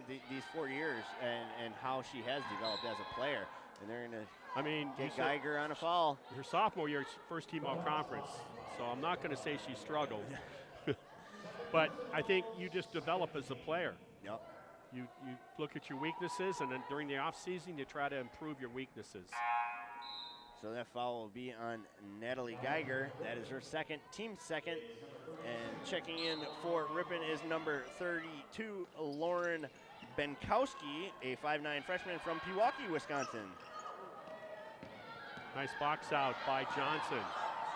these 4 years and how she has developed as a player. And they're going to I mean, get Geiger on a foul. her sophomore year, first team all conference. So I'm not going to say she struggled. But I think you just develop as a player. Yep. You look at your weaknesses, and then during the off season, you try to improve your weaknesses. So that foul will be on Natalie Geiger. That is her second, team second. And checking in for Ripon is number 32, Lauren Benkowski, a 5'9" freshman from Pewaukee, Wisconsin. Nice box out by Johnson.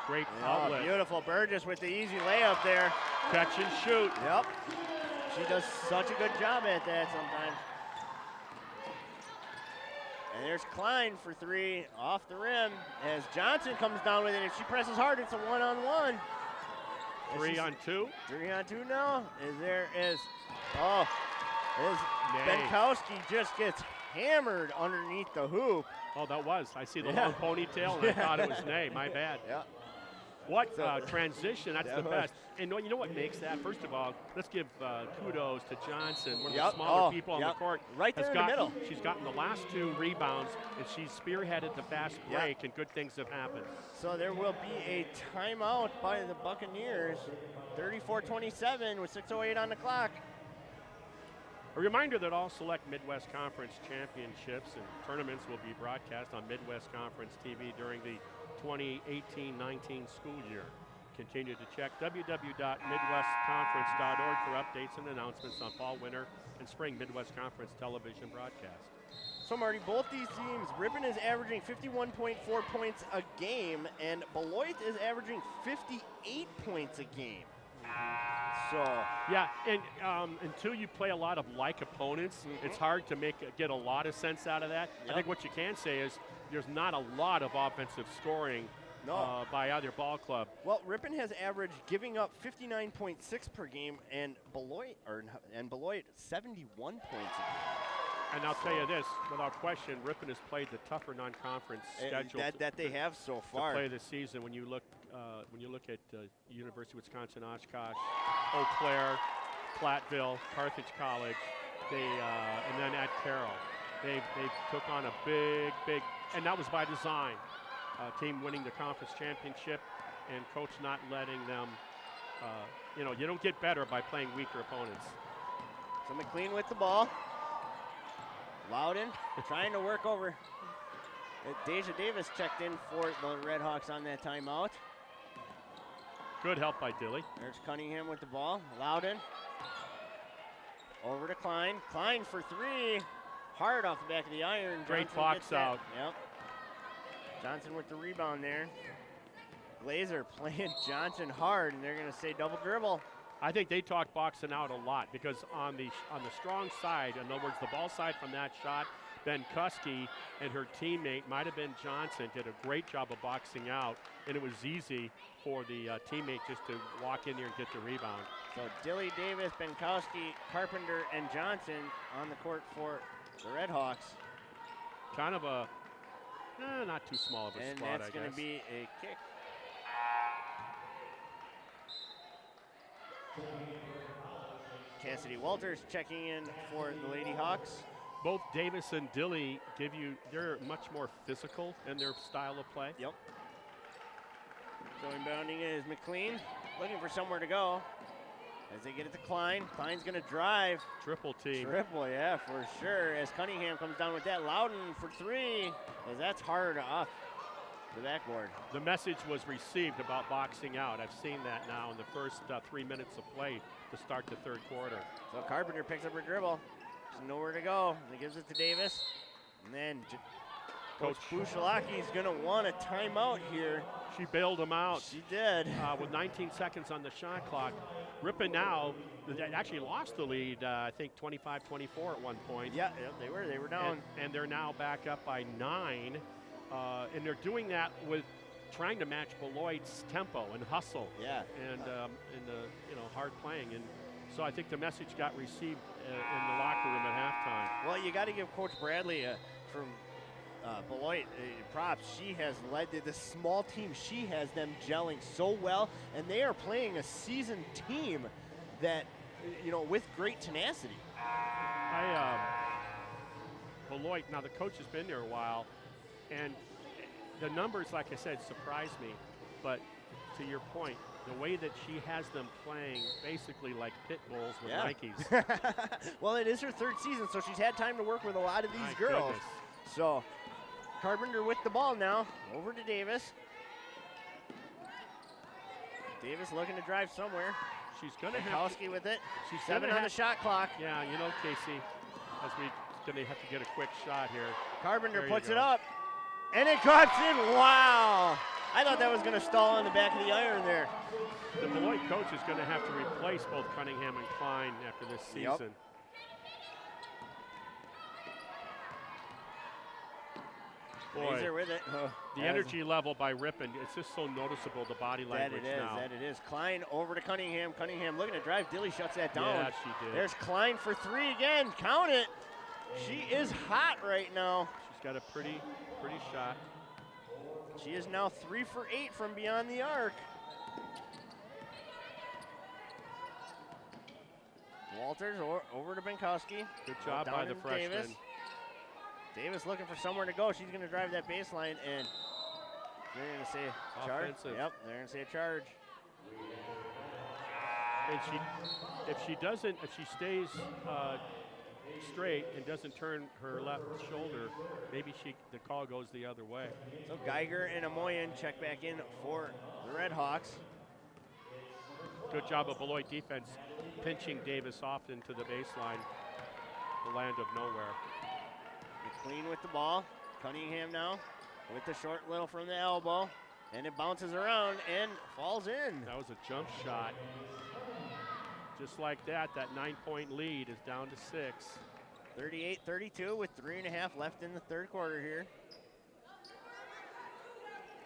Great Oh, outlet. beautiful. Burgess with the easy layup there. Catch and shoot. Yep. She does such a good job at that sometimes. And there's Klein for three off the rim as Johnson comes down with it. If she presses hard, it's a one-on-one. 3 on 2. 3 on 2 now. As Nay. Benkowski just gets hammered underneath the hoop. Oh, that was. I see the Yeah. long ponytail, and I thought it was Nay. My bad. Yeah. What transition. That's that the was- best. And you know what makes that? First of all, let's give kudos to Johnson, one of the Yep. smaller Oh, people on yep. the court. Right there Has in the middle. She's gotten the last 2 rebounds, and she's spearheaded the fast Yeah. break, and good things have happened. So there will be a timeout by the Buccaneers. 34-27 with 6:08 on the clock. A reminder that all select Midwest Conference championships and tournaments will be broadcast on Midwest Conference TV during the 2018-19 school year. Continue to check www.midwestconference.org for updates and announcements on fall, winter, and spring Midwest Conference television broadcast. So Marty, both these teams, Ripon is averaging 51.4 points a game, and Beloit is averaging 58 points a game. So Yeah, and until you play a lot of like opponents, it's hard to get a lot of sense out of that. I Yep. think what you can say is there's not a lot of offensive scoring by either ball club. well, Ripon has averaged giving up 59.6 per game, and Beloit 71 points a game. And I'll tell you this, without question, Ripon has played the tougher non-conference schedule That they have so to far. play this season. When you look at University of Wisconsin Oshkosh, Eau Claire, Platteville, Carthage College, and then at Carroll, they took on a big, and that was by design. Team winning the conference championship, and coach not letting them. You don't get better by playing weaker opponents. So McLean with the ball. Loudon trying to work over. Deja Davis checked in for the Redhawks on that timeout. Good help by Dilly. There's Cunningham with the ball. Loudon. Over to Klein. Klein for three. Hard off the back of the iron. Great Johnson box gets that. out. Yep. Johnson with the rebound there. Glazer playing Johnson hard, and they're going to say double dribble. I think they talk boxing out a lot because on the strong side, in other words, the ball side from that shot, Ben Kuski and her teammate, might have been Johnson, did a great job of boxing out, and it was easy for the teammate just to walk in there and get the rebound. So Dilly, Davis, Benkowski, Carpenter, and Johnson on the court for the Redhawks. Kind of a, not too small of a And spot, I that's guess. going to be a kick. Cassidy Walters checking in for the Lady Hawks. Both Davis and Dilly they're much more physical in their style of play. Yep. So inbounding is McLean, looking for somewhere to go. As they get it to Klein. Klein's going to drive. Triple team. Triple, yeah, for sure. As Cunningham comes down with that. Loudon for three. As that's hard off the backboard. The message was received about boxing out. I've seen that now in the first 3 minutes of play to start the third quarter. So Carpenter picks up her dribble. There's nowhere to go. And he gives it to Davis. And then Coach Bushalaki is going to want a timeout here. She bailed him out. She did. With 19 seconds on the shot clock. Ripon now, they actually lost the lead, I think 25-24 at one point. Yeah, they were down. And they're now back up by 9. And they're doing that with trying to match Beloit's tempo and hustle. Yeah. And hard playing. And So I think the message got received in the locker room at halftime. Well, you got to give Coach Bradley from Beloit props. She has led this small team. She has them gelling so well, and they are playing a seasoned team that, with great tenacity. Beloit, now the coach has been there a while, and the numbers, like I said, surprised me. But to your point, the way that she has them playing basically like pit bulls with Nikes. Well, it is her third season, so she's had time to work with a lot of these girls. Goodness. So Carpenter with the ball now, over to Davis. Davis looking to drive somewhere. She's going to have Kowski with it. She's 7 on the shot clock. Yeah, Casey, as we're going to have to get a quick shot here. Carpenter puts it up, and it drops in. Wow! I thought that was going to stall on the back of the iron there. The Beloit coach is going to have to replace both Cunningham and Klein after this season. Boy, with it. The energy level by Ripon, it's just so noticeable, the body language now. That it is. Klein over to Cunningham. Cunningham looking to drive. Dilly shuts that down. Yeah, she did. There's Klein for 3 again. Count it. She is hot right now. She's got a pretty shot. She is now 3 for 8 from beyond the arc. Walters over to Benkowski. Good job by the freshman. Davis looking for somewhere to go. She's going to drive that baseline, and they're going to say charge. Yep, they're going to say a charge. And if she stays straight and doesn't turn her left shoulder, maybe the call goes the other way. So Geiger and Amoyan check back in for the Red Hawks. Good job of Beloit defense, pinching Davis off into the baseline, the land of nowhere. McLean with the ball. Cunningham now with the short little from the elbow. And it bounces around and falls in. That was a jump shot. Just like that 9-point lead is down to 6. 38-32 with 3.5 left in the third quarter here.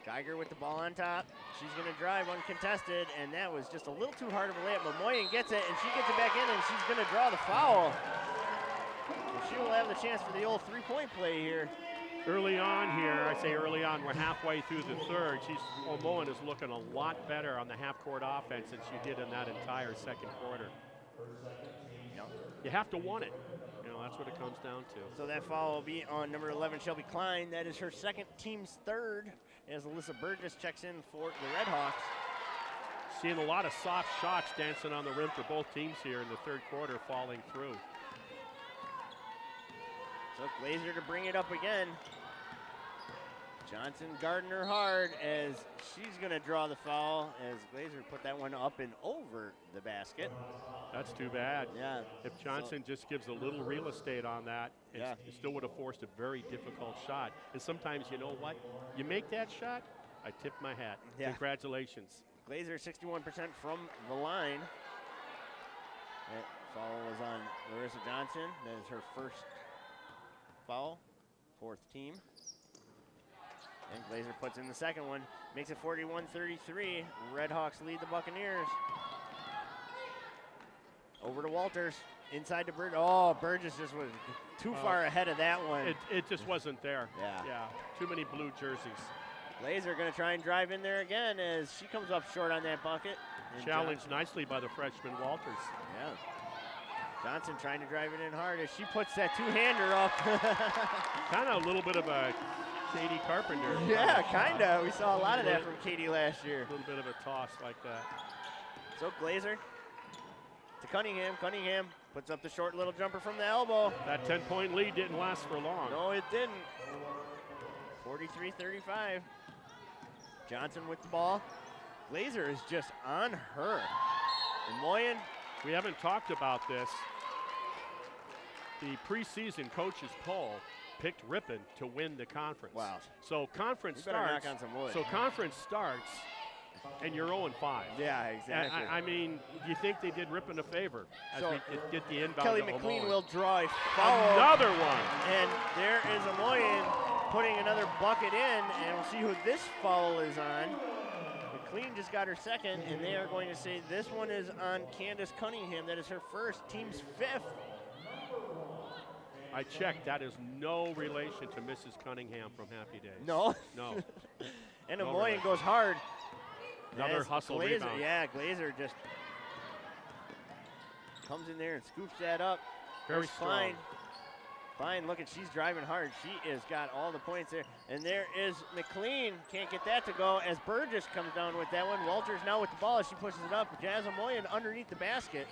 Geiger with the ball on top. She's going to drive uncontested, and that was just a little too hard of a layup. But Moyen gets it, and she gets it back in, and she's going to draw the foul. And she will have the chance for the old 3-point play here. Early on here, I say early on, we're halfway through the third. Moyen is looking a lot better on the half-court offense than she did in that entire second quarter. You have to want it. That's what it comes down to. So that foul will be on number 11, Shelby Klein. That is her second, team's third, as Alyssa Burgess checks in for the Red Hawks. Seeing a lot of soft shots dancing on the rim for both teams here in the third quarter, falling through. So Glazer to bring it up again. Johnson guarding her hard as she's going to draw the foul as Glazer put that one up and over the basket. That's too bad. Yeah. If Johnson just gives a little real estate on that, it still would have forced a very difficult shot. And sometimes, you know what? You make that shot, I tip my hat. Yeah. Congratulations. Glazer 61% from the line. That foul was on Larissa Johnson. That is her first foul, 4th team. And Glazer puts in the second one, makes it 41-33. Red Hawks lead the Buccaneers. Over to Walters, inside to Burgess. Oh, Burgess just was too far ahead of that one. It just wasn't there. Yeah. Too many blue jerseys. Glazer going to try and drive in there again as she comes up short on that bucket. Challenged nicely by the freshman Walters. Yeah. Johnson trying to drive it in hard as she puts that two-hander up. Kind of a little bit of a Katie Carpenter. Yeah, kind of. We saw a lot of that from Katie last year. A little bit of a toss like that. So Glazer to Cunningham. Cunningham puts up the short little jumper from the elbow. That 10-point lead didn't last for long. No, it didn't. 43-35. Johnson with the ball. Glazer is just on her. And Moyen. We haven't talked about this. The preseason coaches poll picked Ripon to win the conference. Wow. So conference starts. Knock on some wood. So conference starts, and you're 0-5. Yeah, exactly. I mean, do you think they did Ripon a favor as we did the inbound? Kelly to McLean Omoen? will draw a foul. Another one. And there is Amoyen putting another bucket in, and we'll see who this foul is on. McLean just got her second, and they are going to say this one is on Candace Cunningham. That is her first, team's 5th. I checked. That is no relation to Mrs. Cunningham from Happy Days. No? No. And No Amoyan relation. goes hard. Another As hustle Glazer, rebound. Yeah, Glazer just comes in there and scoops that up. Very There's strong. Klein. Klein, look, she's driving hard. She has got all the points there. And there is McLean. Can't get that to go as Burgess comes down with that one. Walters now with the ball as she pushes it up. Jazz Amoyan underneath the basket.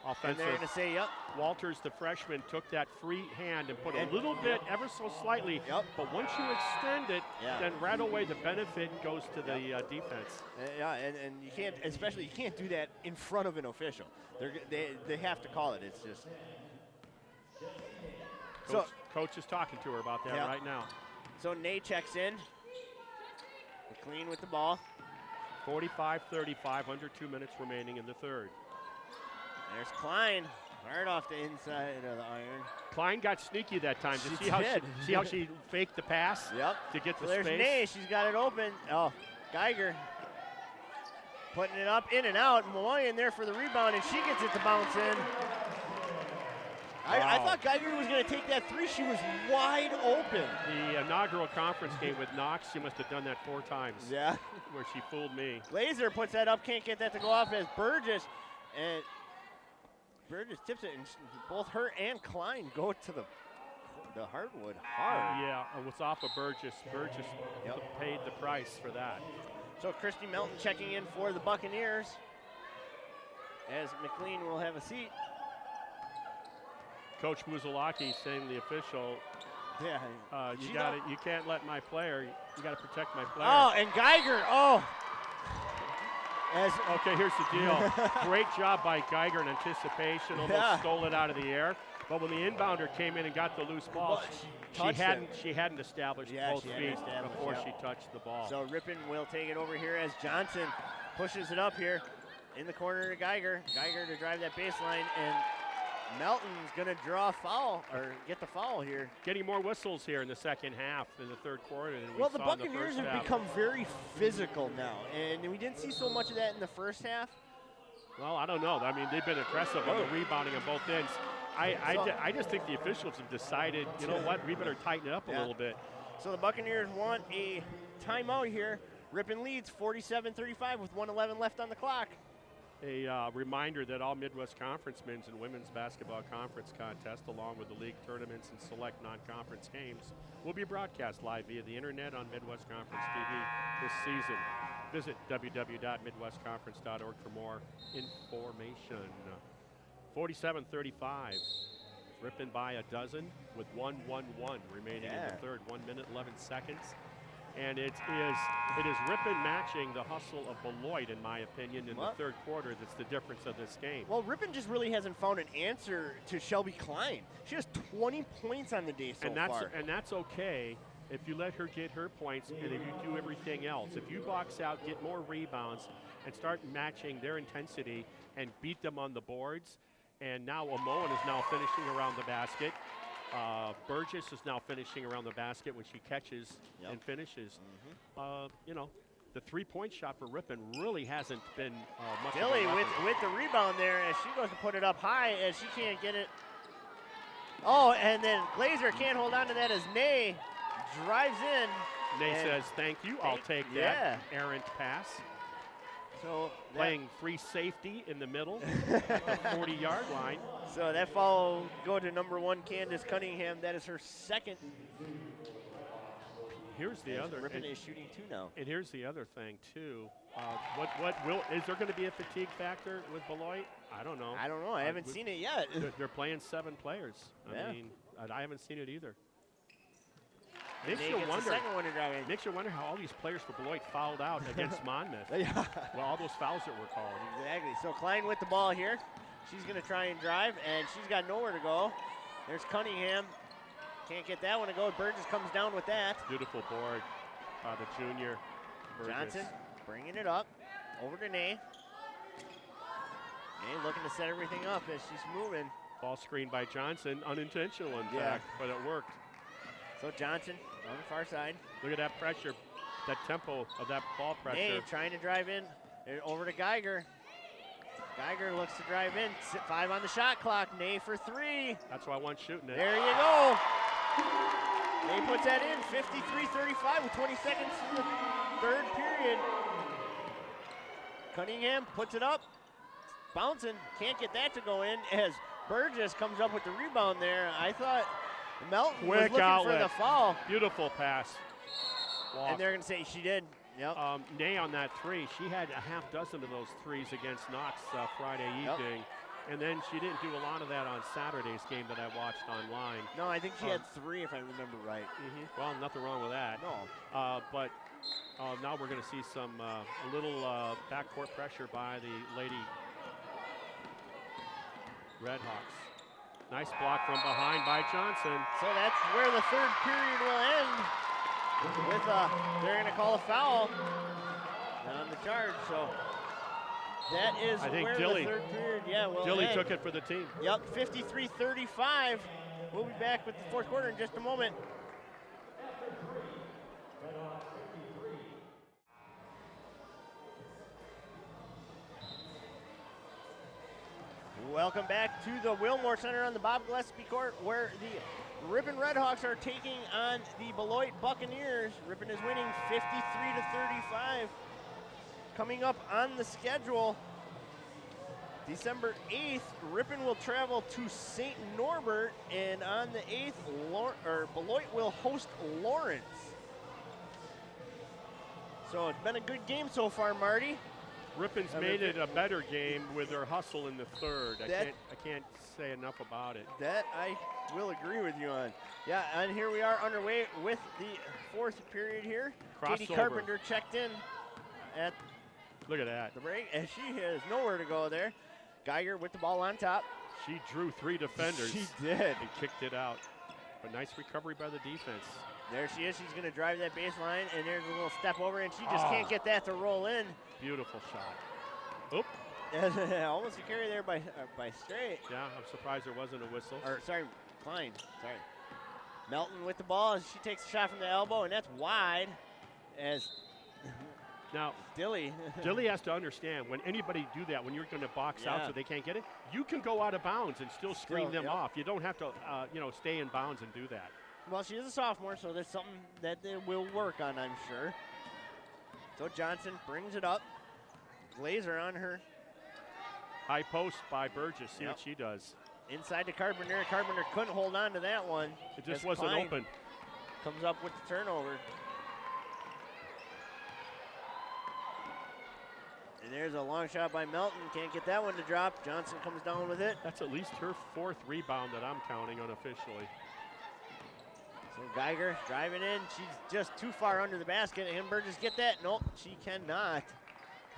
And Offensive. they're going to say, yep. Walters, the freshman, took that free hand and put a little bit, ever so slightly. Yep. But once you extend it, Yeah. then right away the benefit goes to the defense. Yeah, and you can't, especially you can't do that in front of an official. They have to call it. It's just. Coach is talking to her about that Yeah. right now. So Ney checks in. McLean with the ball. 45-35, under 2 minutes remaining in the third. There's Klein, hard off the inside of the iron. Klein got sneaky that time. She See how she faked the pass Yep. to get So the there's space? Ney, she's got it open. Oh, Geiger putting it up, in and out. Malloy in there for the rebound, and she gets it to bounce in. I Wow. thought Geiger was going to take that three. She was wide open. The inaugural conference game with Knox, she must have done that 4 times. Yeah. Where she fooled me. Glazer puts that up, can't get that to go off as Burgess tips it, and both her and Klein go to the hardwood hard. Yeah, it was off of Burgess. Burgess paid the price for that. So Christy Melton checking in for the Buccaneers as McLean will have a seat. Coach Muzalaki saying to the official, Yeah. you can't let my player, you got to protect my player. Oh, and Geiger, Okay, here's the deal. Great job by Geiger in anticipation, almost stole it out of the air. But when the inbounder came in and got the loose ball, she hadn't established both feet before she touched the ball. So Ripon will take it over here as Johnson pushes it up here in the corner to Geiger. Geiger to drive that baseline, and Melton's going to draw a foul, or get the foul here. Getting more whistles here in the second half, in the third quarter than we Well, saw the in the Buccaneers first have half. become very physical now, and we didn't see so much of that in the first half. Well, I don't know. I mean, they've been aggressive on the rebounding on both ends. I just think the officials have decided, you know what, we better tighten it up a little bit. So the Buccaneers want a timeout here. Ripon leads 47-35 with 1:11 left on the clock. A reminder that all Midwest Conference men's and women's basketball conference contests, along with the league tournaments and select non-conference games, will be broadcast live via the internet on Midwest Conference TV this season. Visit www.midwestconference.org for more information. 47-35. Ripon by a dozen with 1:11 remaining in the third. 1 minute, 11 seconds. And it is Ripon matching the hustle of Beloit, in my opinion, in the third quarter. That's the difference of this game. Well, Ripon just really hasn't found an answer to Shelby Klein. She has 20 points on the day so far. And that's okay if you let her get her points and if you do everything else. If you box out, get more rebounds, and start matching their intensity and beat them on the boards. And now Amoan is now finishing around the basket. Burgess is now finishing around the basket when she catches and finishes. You know, the three-point shot for Ripon really hasn't been much of a Billy weapon. with the rebound there as she goes to put it up high as she can't get it. Oh, and then Glazer can't hold on to that as Ney drives in. Ney says, thank you, I'll take that. Errant pass. So playing free safety in the middle at the 40-yard line. So that foul will go to number 1, Candace Cunningham. That is her second. Here's the other. Ripon is shooting 2 now. And here's the other thing too. Is there going to be a fatigue factor with Beloit? I don't know. I don't know. I haven't seen it yet. They're playing 7 players. I mean, I haven't seen it either. Makes you wonder how all these players for Beloit fouled out against Monmouth. Well, all those fouls that were called. Exactly. So Klein with the ball here. She's going to try and drive, and she's got nowhere to go. There's Cunningham. Can't get that one to go. Burgess comes down with that. Beautiful board by the junior Burgess. Johnson bringing it up over to Ney. Ney looking to set everything up as she's moving. Ball screen by Johnson, unintentional in fact, but it worked. So Johnson on the far side. Look at that pressure. that tempo of that ball pressure. Nay trying to drive in over to Geiger. Geiger looks to drive in. 5 on the shot clock. Nay for 3. That's why I want shooting it. There you go. Nay puts that in. 53-35 with 20 seconds in the third period. Cunningham puts it up. Bouncing. Can't get that to go in as Burgess comes up with the rebound there. I thought Melton was looking outlet. for the foul. Beautiful pass. Walk. And they're going to say she did. Yep. Nay on that 3. She had a half dozen of those 3s against Knox Friday evening. And then she didn't do a lot of that on Saturday's game that I watched online. No, I think she had 3 if I remember right. Well, nothing wrong with that. No. But now we're going to see some a little backcourt pressure by the Lady Redhawks. Nice block from behind by Johnson. So that's where the third period will end. With they're going to call a foul on the charge. So that is where Dilly, the third period, will Dilly end. took it for the team. Yep, 53-35. We'll be back with the fourth quarter in just a moment. Welcome back to the Wilmore Center on the Bob Gillespie Court, where the Ripon Redhawks are taking on the Beloit Buccaneers. Ripon is winning 53-35. Coming up on the schedule, December 8th, Ripon will travel to St. Norbert, and on the 8th, Beloit will host Lawrence. So it's been a good game so far, Marty. Ripon's made it a better game with their hustle in the third. I can't say enough about it. That I will agree with you on. Yeah, and here we are underway with the fourth period here. Katie Carpenter checked in at Look at that. the break, and she has nowhere to go there. Geiger with the ball on top. She drew 3 defenders. She did. And kicked it out. A nice recovery by the defense. There she is. She's going to drive that baseline, and there's a little step over, and she just can't get that to roll in. Beautiful shot. Oop. Almost a carry there by Straight. Yeah, I'm surprised there wasn't a whistle. Or, sorry, Klein. Sorry. Melton with the ball as she takes a shot from the elbow, and that's wide as now Dilly has to understand when anybody do that, when you're going to box out so they can't get it, you can go out of bounds and still screen them off. You don't have to, stay in bounds and do that. Well, she is a sophomore, so there's something that they will work on, I'm sure. So Johnson brings it up. Glazer on her. High post by Burgess. See what she does. Inside to Carpenter. Carpenter couldn't hold on to that one. It just wasn't open. Comes up with the turnover. And there's a long shot by Melton. Can't get that one to drop. Johnson comes down with it. That's at least her 4th rebound that I'm counting unofficially. So Geiger driving in. She's just too far under the basket. Can Burgess get that? Nope, she cannot.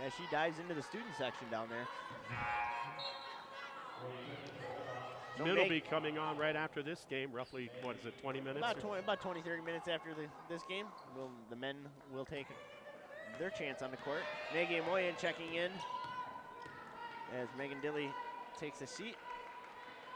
As she dives into the student section down there. So Mid will be coming on right after this game, roughly, 20 minutes? About 20, 30 minutes after this game. The men will take their chance on the court. Maggie Moyen checking in as Megan Dilly takes a seat.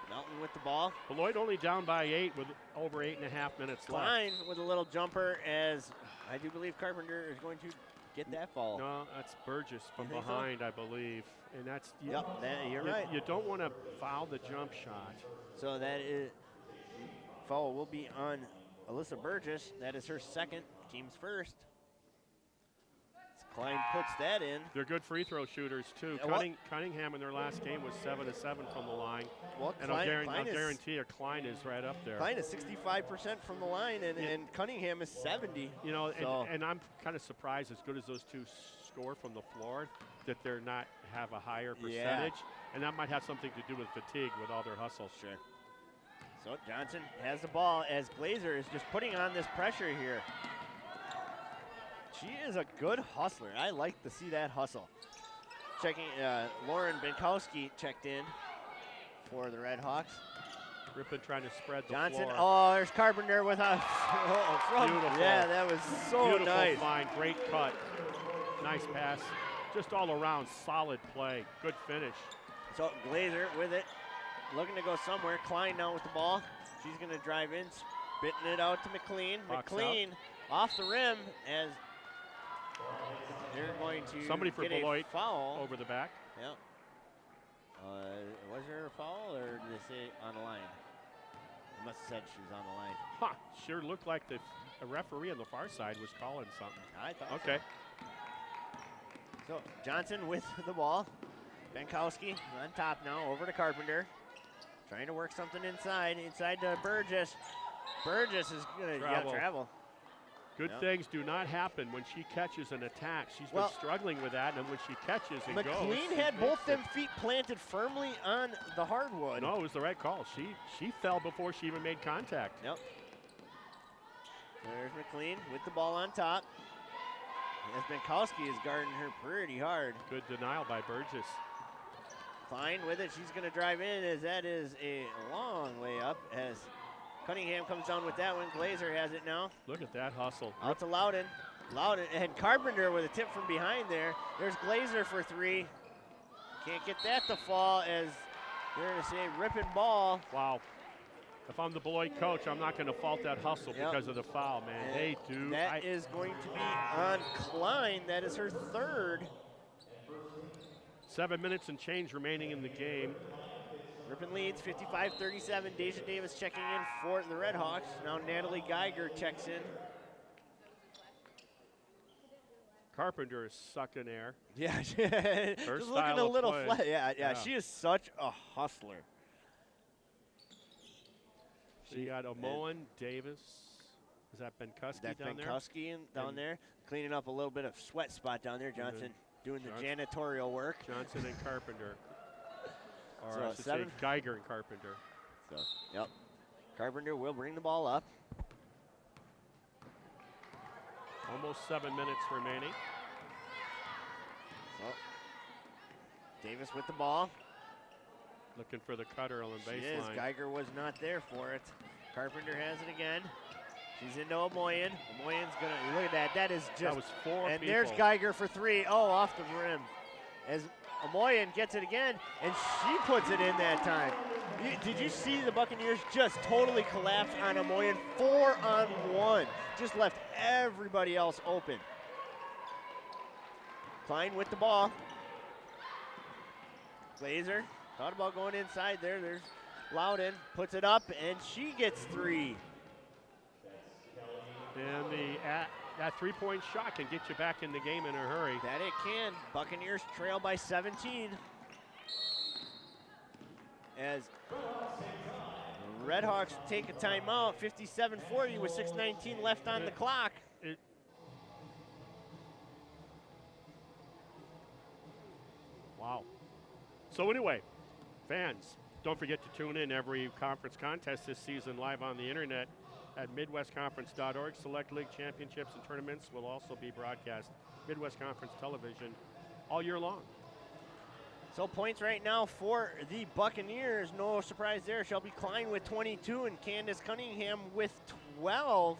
Melton with the ball. Beloit only down by 8 with over 8.5 minutes Klein left. with a little jumper as I do believe Carpenter is going to get that foul. No, that's Burgess from behind, I believe. And that's, you're right. You don't want to foul the jump shot. So that is, foul will be on Alyssa Burgess. That is her second, team's first. Klein puts that in. They're good free throw shooters, too. Cunningham in their last game was 7 of 7 from the line. Well, and I'll guarantee you Klein is right up there. Klein is 65% from the line, and Cunningham is 70. You know, and I'm kind of surprised, as good as those two score from the floor, that they're not have a higher percentage. And that might have something to do with fatigue with all their hustle. Sure. So Johnson has the ball as Glazer is just putting on this pressure here. She is a good hustler. I like to see that hustle. Checking, Lauren Benkowski checked in for the Red Hawks. Ripon trying to spread the Johnson, floor. There's Carpenter with a beautiful. Yeah, that was so beautiful nice. Find, great cut, nice pass. Just all around solid play, good finish. So Glazer with it, looking to go somewhere. Klein now with the ball. She's going to drive in, spitting it out to McLean. Box McLean off the rim as they're going to somebody for get Beloit a foul. over the back. Yep. Was there a foul, or did they say on the line? They must have said she was on the line. Huh, sure looked like a referee on the far side was calling something. I thought okay. So Johnson with the ball. Benkowski on top now, over to Carpenter. Trying to work something inside to Burgess. Burgess is going to travel. Good things do not happen when she catches an attack. She's been struggling with that, and when she catches and goes. McLean had both them feet planted firmly on the hardwood. No, it was the right call. She fell before she even made contact. Yep. There's McLean with the ball on top. As Benkowski is guarding her pretty hard. Good denial by Burgess. Klein with it. She's going to drive in as that is a long way up as Cunningham comes down with that one. Glazer has it now. Look at that hustle. Out to Loudon. Loudon and Carpenter with a tip from behind there. There's Glazer for three. Can't get that to fall as they're going to say Ripon ball. Wow. If I'm the Beloit coach, I'm not going to fault that hustle because of the foul, man. And they do. That is going to be on Klein. That is her third. 7 minutes and change remaining in the game. Ripon leads 55-37. Deja Davis checking in for the Red Hawks. Now Natalie Geiger checks in. Carpenter is sucking air. Yeah, Her just style looking a of little play. flat. Yeah, she is such a hustler. So you got Omoan, Davis. Is that Benkowski down there? That's Benkowski down there. Cleaning up a little bit of sweat spot down there. Johnson doing the janitorial work. Johnson and Carpenter. Or So I should say Geiger and Carpenter. So, yep. Carpenter will bring the ball up. Almost 7 minutes remaining. So, Davis with the ball. Looking for the cutter on the She is. baseline. Geiger was not there for it. Carpenter has it again. She's into Omoyan. Omoyan's going to, look at that. That is just. That was four And people. there's Geiger for three. Oh, off the rim. As Omoyan gets it again, and she puts it in that time. Did you see the Buccaneers just totally collapse on Omoyan? 4-on-1. Just left everybody else open. Klein with the ball. Glazer thought about going inside there. There's Loudon, puts it up, and she gets three. And that three-point shot can get you back in the game in a hurry. That it can. Buccaneers trail by 17. As the Red Hawks take a timeout, 57-40 with 6:19 left on the clock. Wow. So anyway, fans, don't forget to tune in every conference contest this season live on the internet at MidwestConference.org. Select league championships and tournaments will also be broadcast Midwest Conference television all year long. So points right now for the Buccaneers. No surprise there. Shelby Klein with 22 and Candace Cunningham with 12.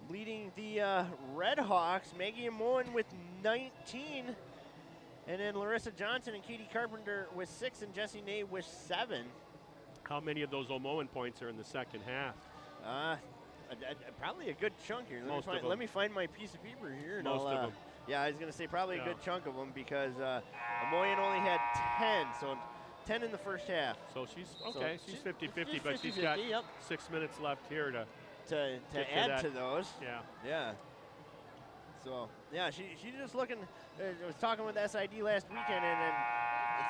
Leading the Red Hawks, Maggie Moen with 19. And then Larissa Johnson and Katie Carpenter with 6 and Jessie Ney with 7. How many of those Omoan points are in the second half? Probably a good chunk here. Let me find my piece of paper here. Most of them. Yeah, I was going to say probably a good chunk of them because Omoyan only had 10, so 10 in the first half. So she's okay. She's 50-50, but she's got 6 minutes left here to add to those. Yeah. Yeah. So yeah, she's just looking. I was talking with SID last weekend, and then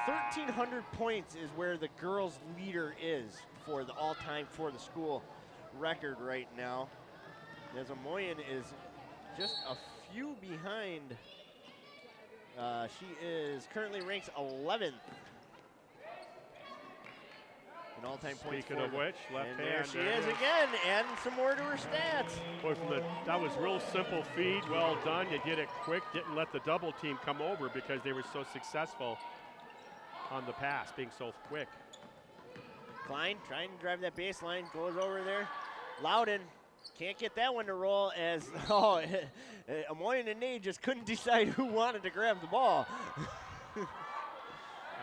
1,300 points is where the girls' leader is for the all-time for the school record right now. As Omoyan is just a few behind. She is currently ranks 11th in all-time points. Speaking of which, left and hand. There she is again, adding some more to her stats. Boy, that was real simple feed, well done. You did it quick, didn't let the double team come over because they were so successful on the pass, being so quick. Klein trying to drive that baseline, goes over there. Loudon can't get that one to roll as, Omoyan and Ney just couldn't decide who wanted to grab the ball.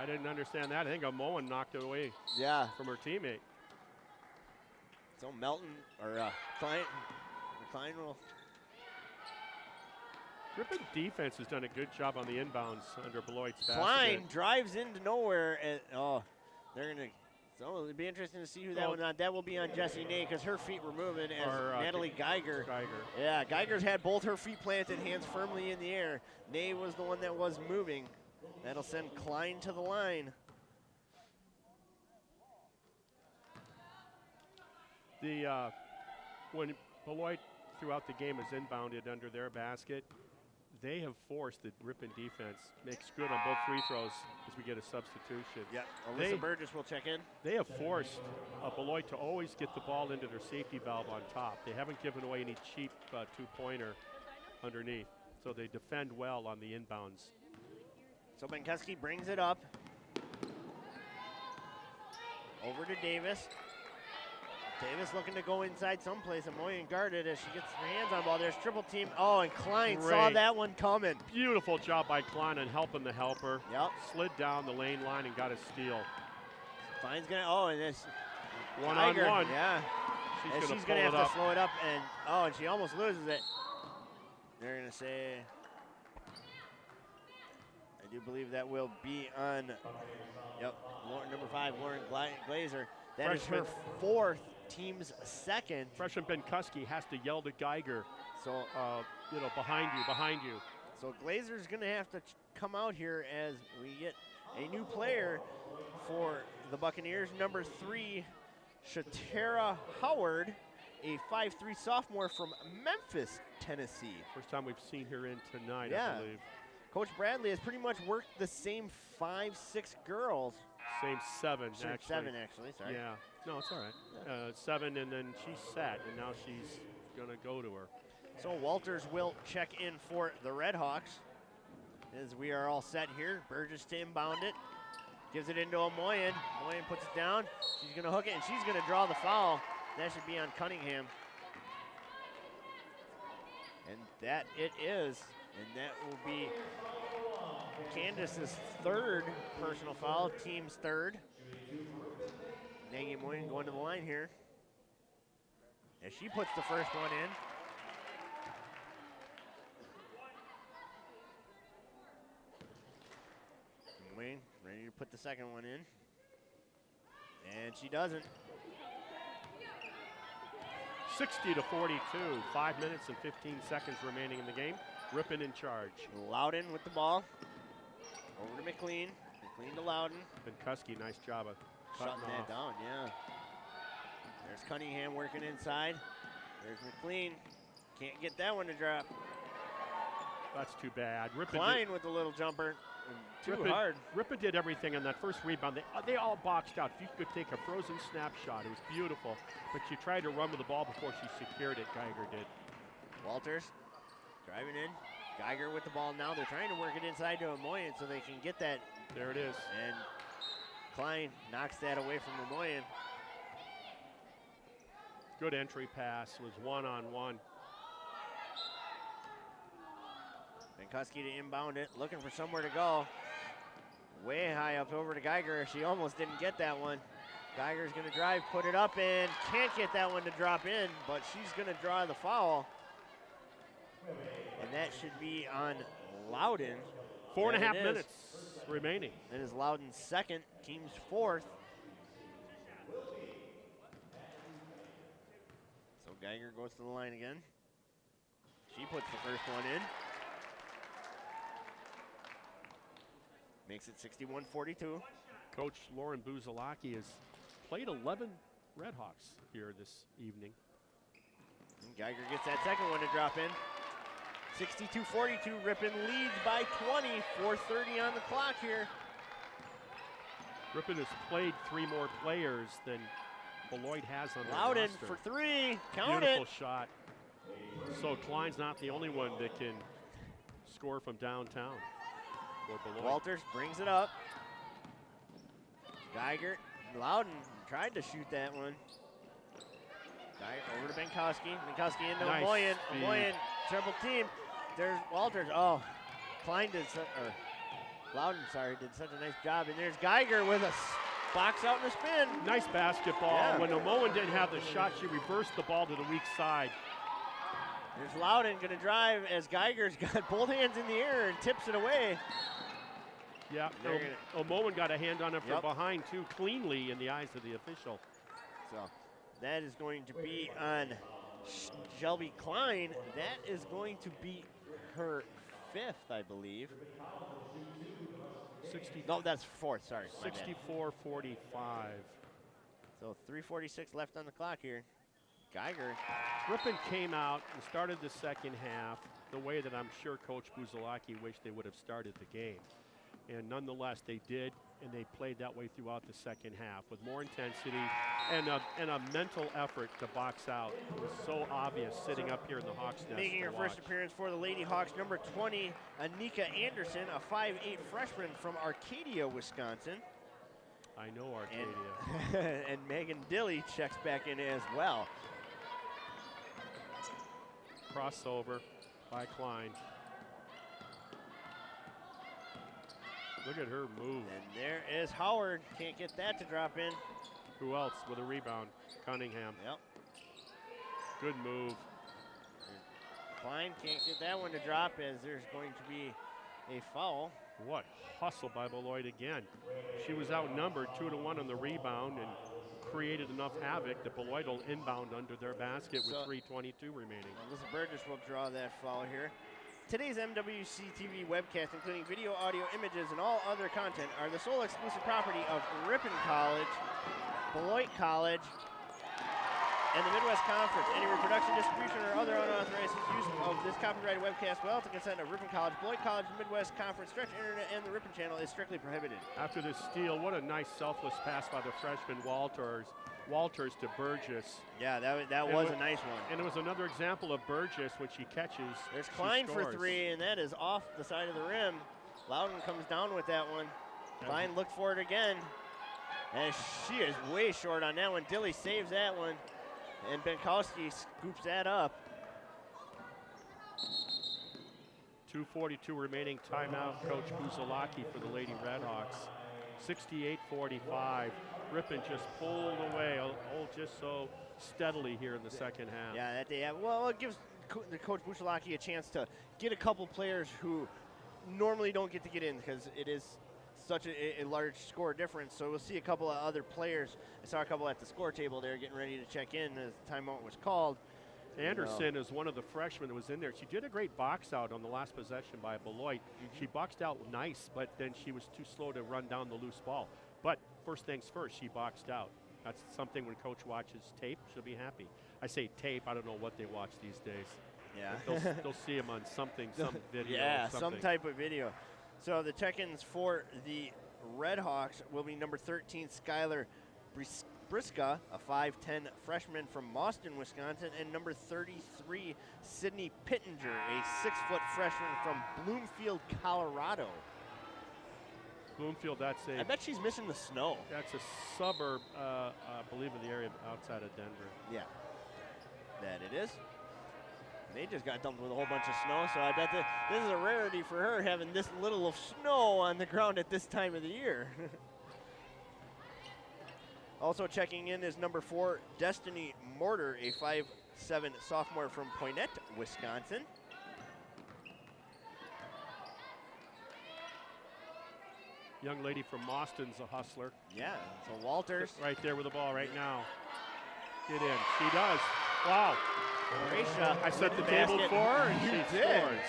I didn't understand that. I think Omoan knocked it away from her teammate. So Melton, or Klein will Ripon defense has done a good job on the inbounds under Beloit's basket. Klein drives into nowhere. And, they're going to. So it'll be interesting to see who that one on. That will be on Jessie Ney because her feet were moving as Natalie Geiger. Yeah, Geiger's had both her feet planted, hands firmly in the air. Ney was the one that was moving. That'll send Klein to the line. When Beloit throughout the game has inbounded under their basket, they have forced the Ripon defense makes good on both free throws as we get a substitution. Yeah, Alyssa Burgess will check in. They have forced Beloit to always get the ball into their safety valve on top. They haven't given away any cheap two-pointer underneath, so they defend well on the inbounds. So Benkuski brings it up. Over to Davis. Davis looking to go inside someplace, and Moyen guarded as she gets her hands on the ball. There's triple team. Oh, and Klein saw that one coming. Beautiful job by Klein on helping the helper. Yep. Slid down the lane line and got a steal. Klein's gonna, and this one-on-one. Yeah. She's gonna have to slow it up, and she almost loses it. They're gonna say, I do believe that will be on, number 5, Lauren Glazer. That is her 4th, team's 2nd. Freshman Benkuski has to yell to Geiger. So, behind you. So Glazer's going to have to come out here as we get a new player for the Buccaneers. Number 3, Shatera Howard, a 5'3" sophomore from Memphis, Tennessee. First time we've seen her in tonight, I believe. Coach Bradley has pretty much worked the same 5'6" girls. Same 7, actually. 7, actually, sorry. Yeah, no, it's all right. 7, and then she sat, and now she's going to go to her. So Walters will check in for the Redhawks as we are all set here. Burgess to inbound it. Gives it into Moyen. Moyen puts it down. She's going to hook it, and she's going to draw the foul. That should be on Cunningham. And that it is. And that will be Candace's 3rd personal foul, team's 3rd. Nagy Moyen going to the line here. As she puts the first one in. Moyen ready to put the second one in. And she doesn't. 60-42, 5 minutes and 15 seconds remaining in the game. Ripon in charge. Loudon with the ball. Over to McLean. McLean to Loudon. Benkuski, nice job of shutting that down, yeah. There's Cunningham working inside. There's McLean. Can't get that one to drop. That's too bad. Klein with the little jumper. Too hard. Ripon did everything on that first rebound. They all boxed out. If you could take a frozen snapshot, it was beautiful. But she tried to run with the ball before she secured it. Geiger did. Walters driving in. Geiger with the ball now. They're trying to work it inside to Moyen so they can get that. There it is. And Klein knocks that away from Moyen. Good entry pass. Was one-on-one. Benkuski to inbound it, looking for somewhere to go. Way high up over to Geiger. She almost didn't get that one. Geiger's going to drive, put it up, and can't get that one to drop in, but she's going to draw the foul. And that should be on Loudon. 4.5 minutes remaining. That is Loudon's 2nd, team's 4th. So Geiger goes to the line again. She puts the first one in. Makes it 61-42. Coach Lauren Buzalaki has played 11 Redhawks here this evening. And Geiger gets that second one to drop in. 62-42, Ripon leads by 20, 4:30 on the clock here. Ripon has played 3 more players than Beloit has on the Loudon roster. for 3, count Beautiful it. shot. So Klein's not the only one that can score from downtown. Walters brings it up. Geiger, Loudon tried to shoot that one. Geiger over to Benkuski. Benkuski into Moyen. Moyen, triple team. There's Walters. Oh, Klein did, Loudon, did such a nice job. And there's Geiger with a box out and a spin. Nice basketball. Yeah. When Moyen didn't have the shot, she reversed the ball to the weak side. There's Loudon going to drive as Geiger's got both hands in the air and tips it away. Yeah, O'Mowen got a hand on it from Yep. behind too, cleanly in the eyes of the official. So that is going to be on Shelby Klein. That is going to be her 5th, I believe. 60, No, that's 4th, sorry. 64-45. So 3:46 left on the clock here. Geiger. Ripon came out and started the second half the way that I'm sure Coach Buzalaki wished they would have started the game. And nonetheless, they did, and they played that way throughout the second half with more intensity and a mental effort to box out. It was so obvious sitting up here in the Hawks nest. Making her first appearance for the Lady Hawks, number 20, Anika Anderson, a 5'8" freshman from Arcadia, Wisconsin. I know Arcadia. And Megan Dilly checks back in as well. Crossover by Klein. Look at her move. And there is Howard. Can't get that to drop in. Who else with a rebound? Cunningham. Yep. Good move. Klein can't get that one to drop as there's going to be a foul. What hustle by Beloit again. She was outnumbered 2-1 on the rebound and created enough havoc that Beloit will inbound under their basket with 3:22 remaining. Melissa Burgess will draw that foul here. Today's MWC TV webcast, including video, audio, images, and all other content, are the sole exclusive property of Ripon College, Beloit College, and the Midwest Conference. Any reproduction, distribution, or other unauthorized use of this copyrighted webcast without the consent of Ripon College, Beloit College, Midwest Conference, Stretch Internet, and the Ripon Channel is strictly prohibited. After this steal, what a nice selfless pass by the freshman Walters to Burgess. Yeah, that was a nice one. And it was another example of Burgess when she catches. There's Klein for scores. 3, and that is off the side of the rim. Loudon comes down with that one. Klein looked for it again. And she is way short on that one. Dilly saves that one. And Benkowski scoops that up. 2:42 remaining, timeout, Coach Buzalaki for the Lady Redhawks. 68-45. Ripon just pulled away, just so steadily here in the second half. Yeah, well, it gives the Coach Buzalaki a chance to get a couple players who normally don't get to get in because it is such a large score difference. So we'll see a couple of other players. I saw a couple at the score table there getting ready to check in as the timeout was called. Anderson is one of the freshmen that was in there. She did a great box out on the last possession by Beloit. She boxed out nice, but then she was too slow to run down the loose ball. But first things first, she boxed out. That's something when Coach watches tape, she'll be happy. I say tape, I don't know what they watch these days. Yeah. They'll see them on some video. Yeah, or something. some type of video. So the check-ins for the Redhawks will be number 13, Skylar Briska, a 5'10 freshman from Mauston, Wisconsin, and number 33, Sydney Pittenger, a 6-foot freshman from Bloomfield, Colorado. Bloomfield, I bet she's missing the snow. That's a suburb, I believe, in the area outside of Denver. Yeah, that it is. They just got dumped with a whole bunch of snow, so I bet this is a rarity for her, having this little of snow on the ground at this time of the year. Also checking in is number 4, Destiny Mortar, a 5'7 sophomore from Poynette, Wisconsin. Young lady from Mauston's a hustler. Yeah, so Walters. Right there with the ball right now. Get in. She does. Wow. Bracia I set the basket. table for her, and she scores.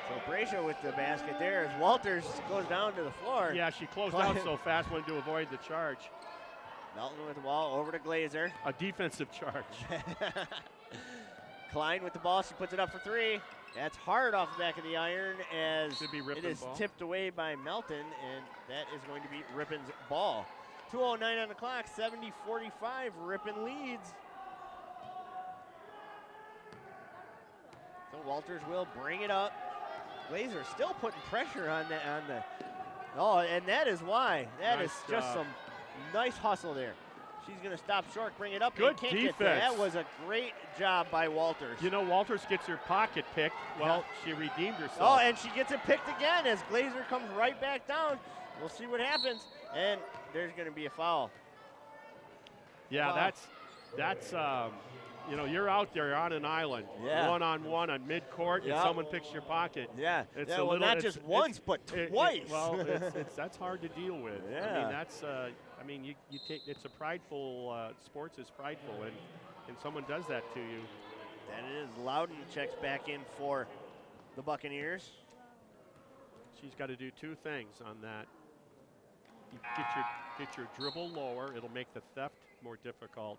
So Bracia with the basket there as Walters goes down to the floor. Yeah, she closed out so fast, wanted to avoid the charge. Melton with the ball over to Glazer. A defensive charge. Klein with the ball. She puts it up for 3. That's hard off the back of the iron as it is tipped away by Melton, and that is going to be Ripon's ball. 2:09 on the clock, 70-45. Ripon leads. So Walters will bring it up. Glazer still putting pressure on the. Oh, and that is why. That is just some nice hustle there. She's going to stop short, bring it up. Good can't defense. Get that. That was a great job by Walters. You know, Walters gets her pocket picked. Well, she redeemed herself. Oh, and she gets it picked again as Glazer comes right back down. We'll see what happens. And there's going to be a foul. Yeah, that's you know, you're out there on an island, one-on-one on mid-court, and someone picks your pocket. Yeah, it's well, not just once, but twice. Well, that's hard to deal with. Yeah. I mean, that's, I mean, you take, it's a prideful, sports is prideful, and someone does that to you. That it is. Loudon checks back in for the Buccaneers. She's got to do two things on that. You get your dribble lower. It'll make the theft more difficult.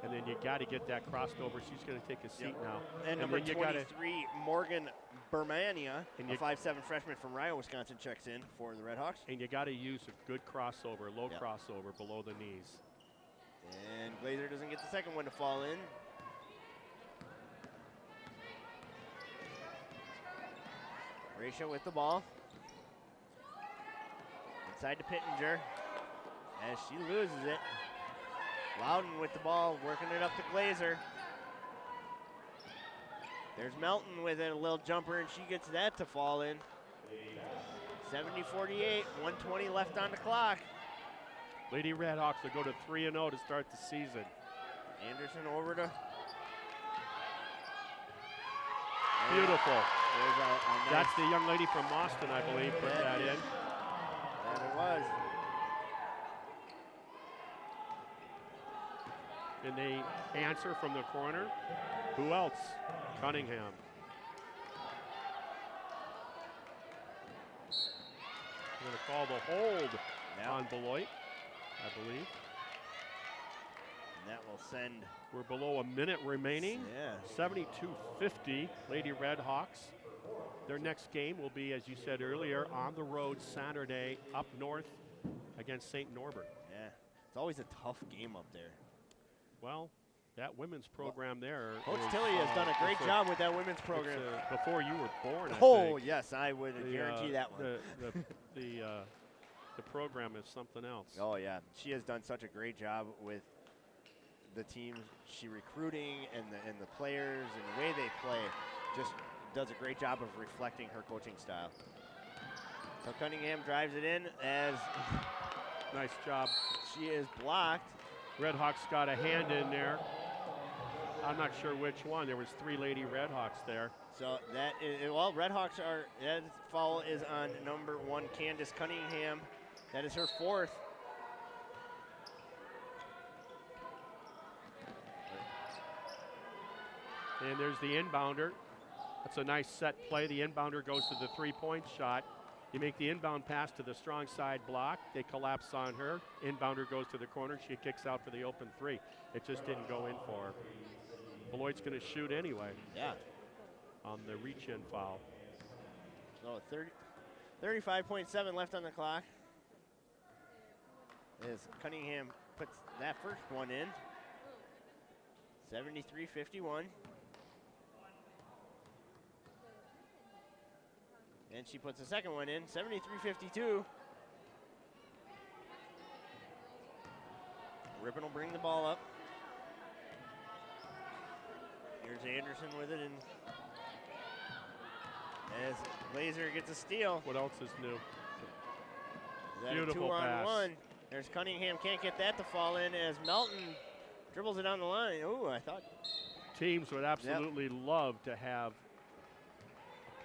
And then you got to get that crossed over. She's going to take a seat now. And number 23, Morgan Bermania, a 5'7" freshman from Rye, Wisconsin, checks in for the Redhawks. And you got to use a good crossover, low crossover below the knees. And Glazer doesn't get the second one to fall in. Raisha with the ball. Inside to Pittenger as she loses it. Loudon with the ball, working it up to Glazer. There's Melton with a little jumper, and she gets that to fall in. 70-48, 1:20 left on the clock. Lady Redhawks will go to 3-0 to start the season. Anderson over to. Beautiful. That's the young lady from Boston, I believe, put that in. And it was. And they answer from the corner. Who else? Cunningham. We're going to call the hold on Beloit, I believe. And that will send. We're below a minute remaining. Yeah. 72-50, Lady Redhawks. Their next game will be, as you said earlier, on the road Saturday up north against St. Norbert. Yeah, it's always a tough game up there. Well, that women's program there. Coach Tilley has done a great job with that women's program. Before you were born, I think. Yes, I would guarantee that one. The program is something else. Oh, yeah. She has done such a great job with the team she recruiting and the players and the way they play. Just does a great job of reflecting her coaching style. So Cunningham drives it in as nice job. She is blocked. Redhawks got a hand in there. I'm not sure which one. There was 3 Lady Redhawks there. So that is, well, Redhawks are, that foul is on number 1, Candace Cunningham. That is her 4th. And there's the inbounder. That's a nice set play. The inbounder goes to the 3-point shot. You make the inbound pass to the strong side block. They collapse on her. Inbounder goes to the corner. She kicks out for the open 3. It just didn't go in for her. Beloit's going to shoot anyway. Yeah. On the reach-in foul. So 35.7 left on the clock. As Cunningham puts that first one in. 73-51. And she puts the second one in, 73-52. Ripon will bring the ball up. Here's Anderson with it, and as Glazer gets a steal. What else is new? Beautiful pass. 2-on-1. There's Cunningham, can't get that to fall in as Melton dribbles it on the line. Ooh, I thought. Teams would absolutely love to have a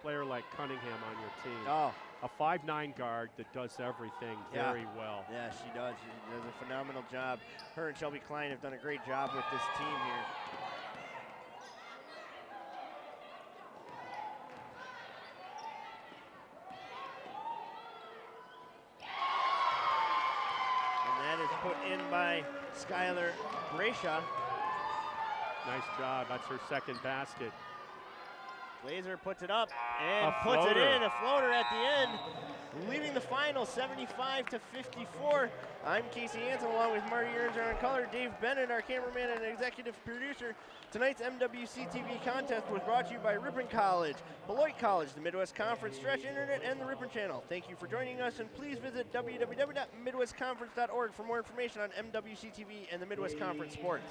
player like Cunningham on your team. Oh. A 5'9" guard that does everything very well. Yeah, she does. She does a phenomenal job. Her and Shelby Klein have done a great job with this team here. And that is put in by Skylar Brayshaw. Nice job. That's her second basket. Glazer puts it up and puts it in. A floater at the end, leaving the final 75-54. I'm Casey Hansen along with Marty Ernzer on color, Dave Bennett, our cameraman and executive producer. Tonight's MWC TV contest was brought to you by Ripon College, Beloit College, the Midwest Conference Stretch Internet, and the Ripon Channel. Thank you for joining us, and please visit www.midwestconference.org for more information on MWC TV and the Midwest Conference sports.